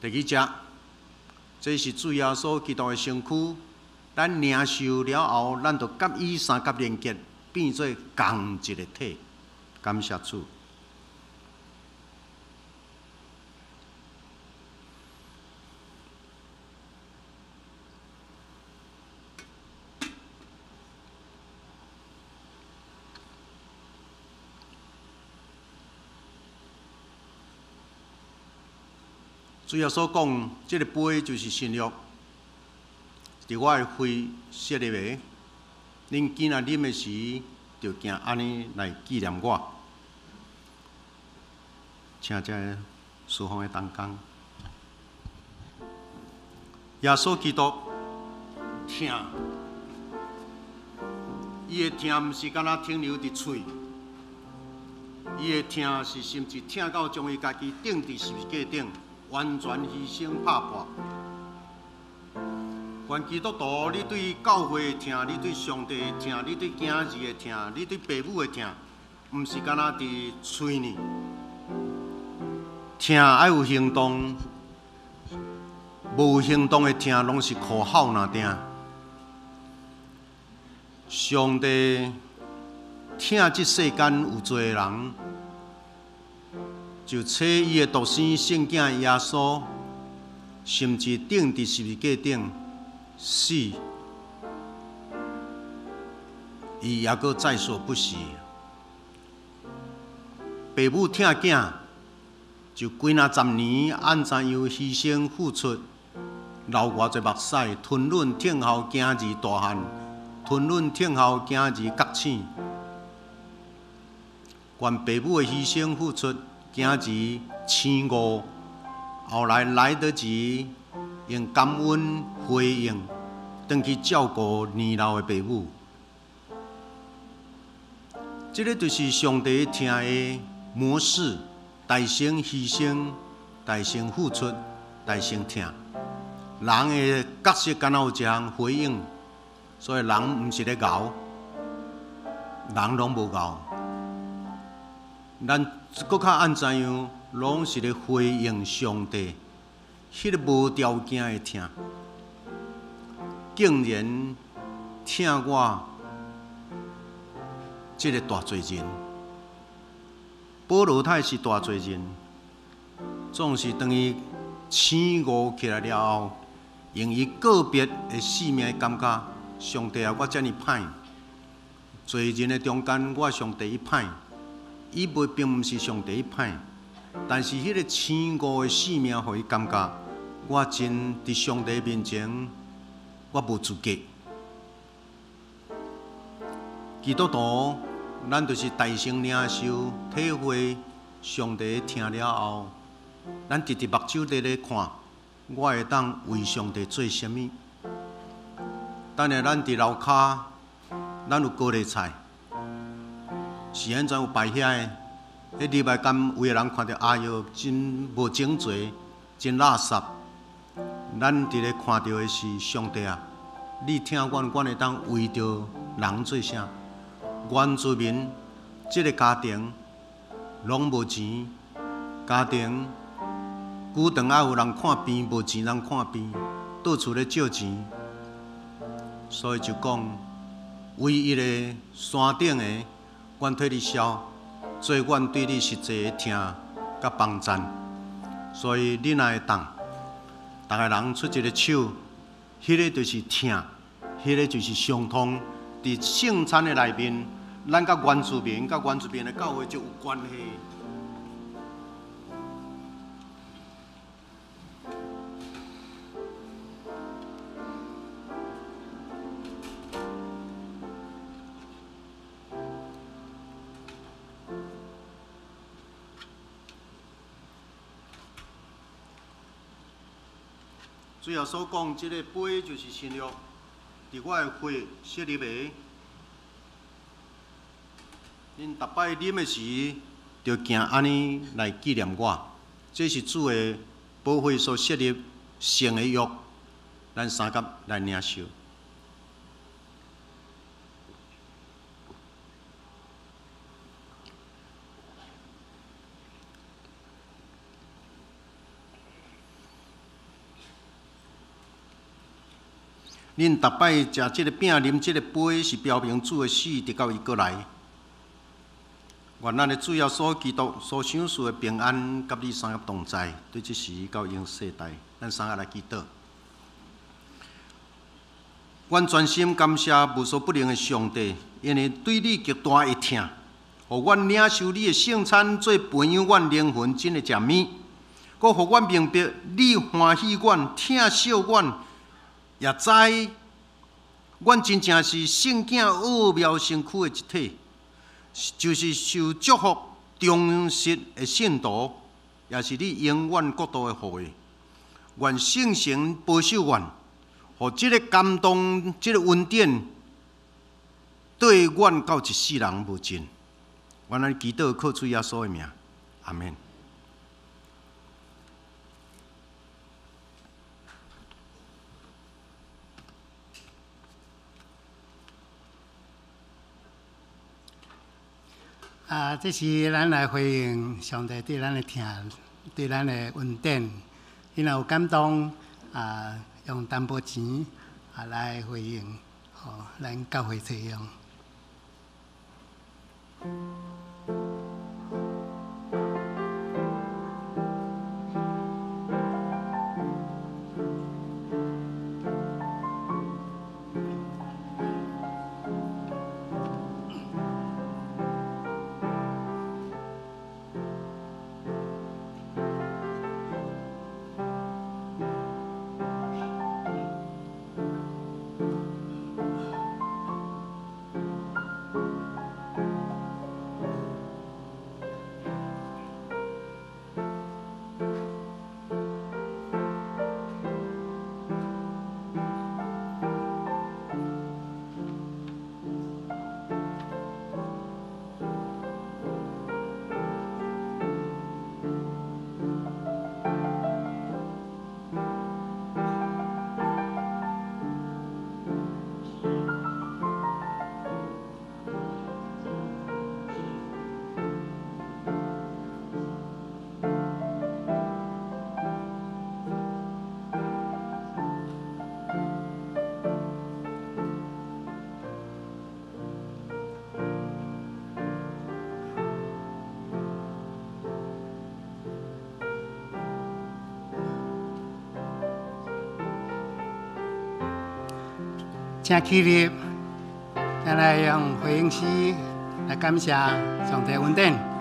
第二只，这是主耶稣基督的身躯，咱领受了后，咱就甲伊三角连结，变做同一个体。感谢主。主要所讲，这个杯就是新约，伫我的肺设立的。恁今仔啉的时，就惊安尼来纪念我。请这侍奉的同工，耶稣基督听，伊的听毋是敢若停留伫喙，伊的听是甚至听到将伊家己钉伫十字架顶。完全牺牲拍破。愿基督徒，你对教会的听，你对上帝的听，你对囝儿的听，你对父母的听，毋是敢若伫喙呢？听爱有行动，无行动的听，拢是口号那定。上帝听这世间有罪的人。就找伊的独生圣囝耶稣，甚至钉伫十字架顶死，伊也阁在所不惜。父母疼囝，就几若十年按怎样牺牲付出，流偌济目屎，吞忍听候囝儿大汉，吞忍听候囝儿觉醒。愿父母的牺牲付出。囝儿醒悟，后来得及用感恩回应，回去照顾年老的父母。这个就是上帝听的模式：大声牺牲，大声付出，大声听。人的角色敢若有一项回应，所以人毋是咧熬，人拢无熬。咱搁较按怎样，拢是咧回应上帝，迄个无条件的听，竟然听我这个大罪人。保罗他是大罪人，总是当伊醒悟起来了后，用伊个别的性命感觉，上帝啊，我遮尔歹，罪人的中间，我上帝伊歹。伊并毋是上帝歹，但是迄个醒悟的性命，互伊感觉我真伫上帝面前，我无资格。基督徒，咱就是大声领受、体会上帝听了后，咱直直目睭咧看，我会当为上帝做啥物？等下咱伫楼骹，咱有高丽菜。是安怎有摆遐个？迄礼拜敢有个人看到哎哟，真无整齐，真垃圾。咱伫咧看到的是上帝啊！你听阮会当为着人做啥？原住民即个家庭拢无钱，家庭久长爱有人看病，无钱人看病，到处咧借钱，所以就讲唯一的山顶的。阮替你消，做阮对你实际的听甲帮赞，所以你若会当，逐个人出一个手，迄个就是听，迄个就是相通。伫圣餐的内面，咱甲原住民的教会就有关系。最后所讲，这个杯就是新约，伫我的血设立的。恁逐摆啉的时，就行安尼来纪念我。这是主的宝血所设立圣的约，咱三甲来领受。恁逐摆食即个饼、啉即个杯，是标明主的死，直到伊过来。愿咱的主要所基督所享受的平安，甲你三个同在，对即时到永世代，咱三个来祈祷。阮全心感谢无所不能的上帝，因为对你极大的疼，互阮领受你的圣餐，做培养阮灵魂真的食面，佮互阮明白你欢喜阮、疼惜阮，也知阮真正是圣囝奥妙身躯的一体。就是受祝福、忠实的信徒，也是你永远国度的后裔。愿圣神保守阮，互这个感动、这个恩典，对阮到一世人无尽。愿咱祈祷靠主耶稣的名，阿门。这是咱来回应上帝对咱的疼，对咱的恩典。因有感动，用淡薄钱来回应，咱教会使用。请起立，咱来用回应诗来感谢上帝恩典。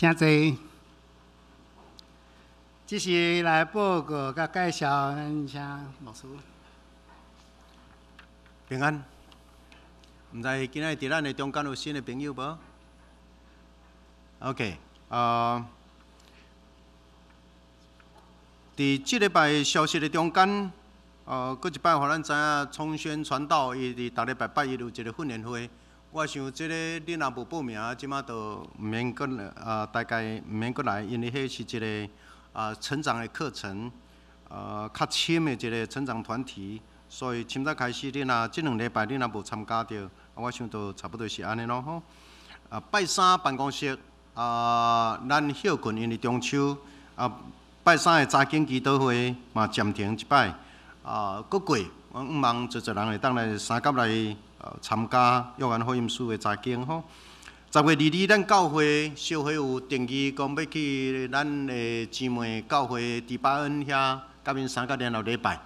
请坐。这是来报告甲介绍，咱请牧师。平安。毋知今仔伫咱的中间有新的朋友无 ？OK， 伫即礼拜消息的中间，搁一摆互咱知影冲宣传道，伊伫逐礼拜8日有一个训练会。我想即个恁若无报名，即马就毋免搁大概毋免搁来，因为迄是一个成长的课程，较深的一个成长团体，所以今早开始恁若即2礼拜恁若无参加着，我想都差不多是安尼咯吼。拜三办公室咱休困，因为中秋拜三的早间祈祷会嘛暂停一摆，搁过，我毋望侪人会当来三甲来。参加约翰福音书的查经吼，10月22咱教会小会有定义讲要去咱的姊妹教会迪巴恩遐，甲因3个联合礼拜。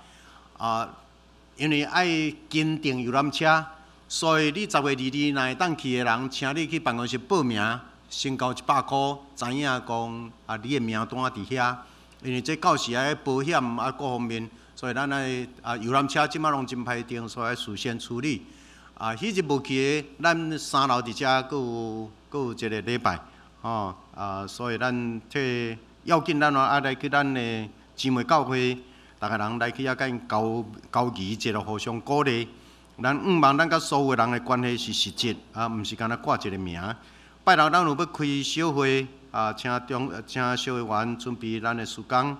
因为爱跟订游览车，所以你10月22若会当去的人，请你去办公室报名，先交100块，知影讲你的名单伫遐。因为这到时保险各方面，所以咱来游览车即马拢真歹停，所以要事先处理。迄日无去的，咱3楼伫遮，佫有一个礼拜，所以咱这要紧，咱来去咱的姊妹教会，大家人来去甲因交谊，一路互相鼓励。咱望咱甲所有人的关系是实质，毋是干那挂一个名。拜六咱有要开小会，请小会员准备咱的事工。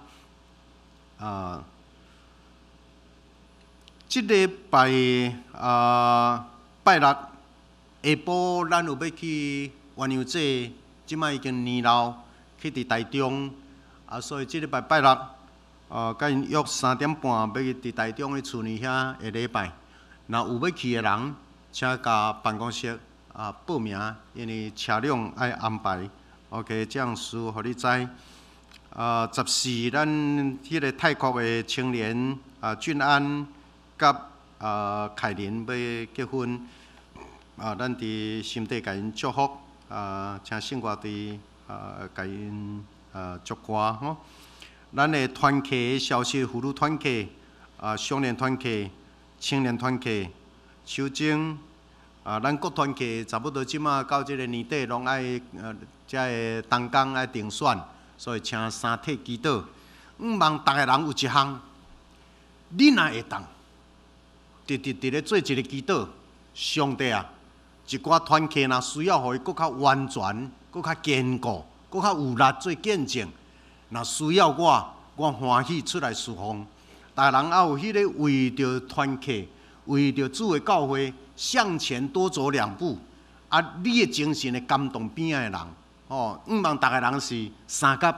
即礼拜拜六下晡，咱有要去元阳节，即摆已經年老，去伫台中，所以即禮拜六，甲因約3點半要去伫台中的厝呢遐下禮拜。若有要去的人，請甲辦公室報名，因為車輛愛安排。OK， 這樣事互你知。14咱迄個泰國的青年俊安甲凱琳要結婚，咱伫心底甲因祝福，請聖歌伫甲因祝歌吼。咱的團契消息，婦女團契、少年團契、青年團契、修正，咱各團契差不多即馬到即個年底，攏愛遮個同工愛定選，所以請三體祈禱。望逐個人有一項，你若會當，直咧做一個祈禱，上帝啊，一寡團契若需要互伊佫較完全、佫較堅固、佫較有力做見證，若需要我歡喜出來侍奉。逐個人也有迄個為着團契、為着主的教會向前多走2步。你的精神會感動邊仔的人，望逐個人是三甲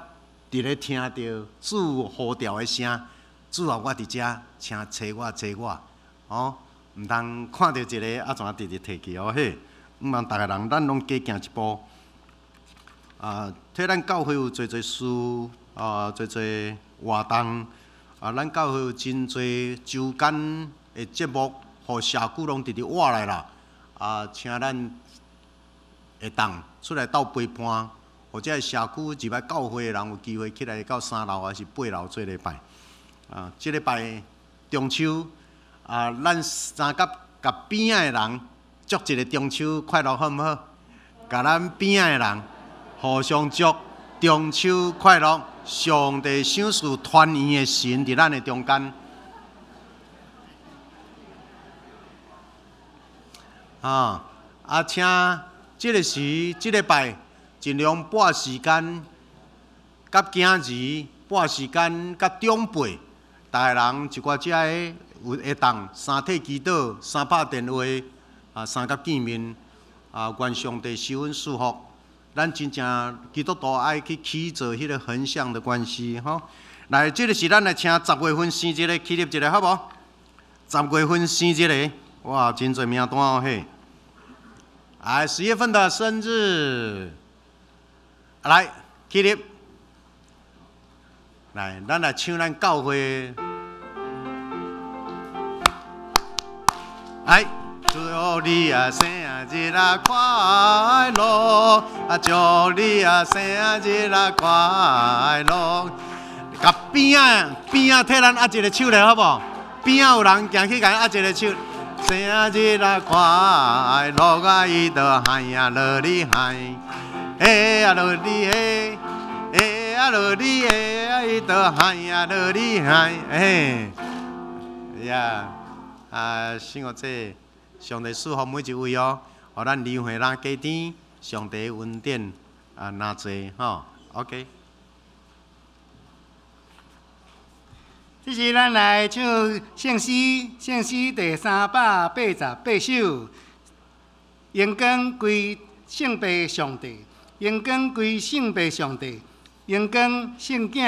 佇咧聽到主呼召的聲，主啊，我佇遮，請找我，毋通看到一個怎直直提起嘿。望逐個人咱攏加行一步。替咱教會有濟事，濟活動。咱教會有真濟周間的節目，互社區攏直直活來啦。請咱會當出來鬥陪伴，或者社區入來教會的人有機會起來到3樓還是8樓做禮拜。這禮拜中秋，咱三甲甲邊仔的人祝一個中秋快樂，好毋好？甲咱邊仔的人互相祝中秋快樂。上帝賞賜團圓的神伫咱的中間。請這個時，這禮拜盡量撥時間，甲囝兒撥時間，甲長輩，逐個人一寡遮個會當三體祈禱、三拍電話，三甲見面，願上帝施恩賜福。咱真正基督徒愛去起做迄個橫向的關係，吼。來，這個是咱來請10月份生一個起立一個，好無？10月份生一個，哇，真濟名單哦嘿。10月份的生日，來起立，來，咱來唱咱教會，來。祝你生日快樂！祝你生日快樂！甲邊仔替咱握一個手咧，好無？邊仔有人行去甲咱握一個手。生日快樂啊！伊都嗨呀樂哩嗨，哎呀樂哩哎，哎呀樂哩哎，伊都嗨呀樂哩嗨，哎呀聖樂節。上帝賜福每一位哦，互咱離婚人家庭，上帝恩典拿濟吼 ，OK。這是咱來唱聖詩第388首，榮光歸聖父上帝，榮光歸聖父上帝，榮光聖子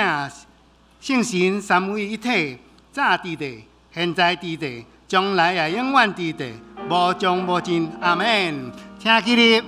聖神三位一體，早佇地，現在佇地，將來也永遠佇地。無窮無盡，阿們，請起立。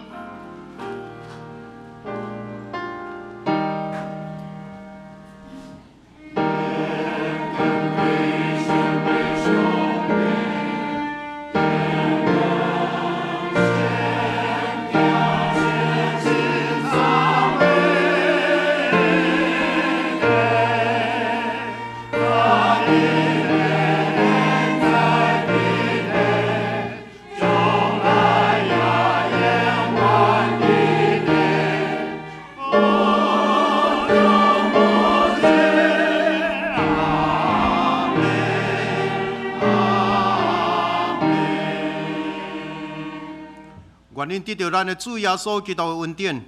恁得到咱的主耶稣基督的恩典，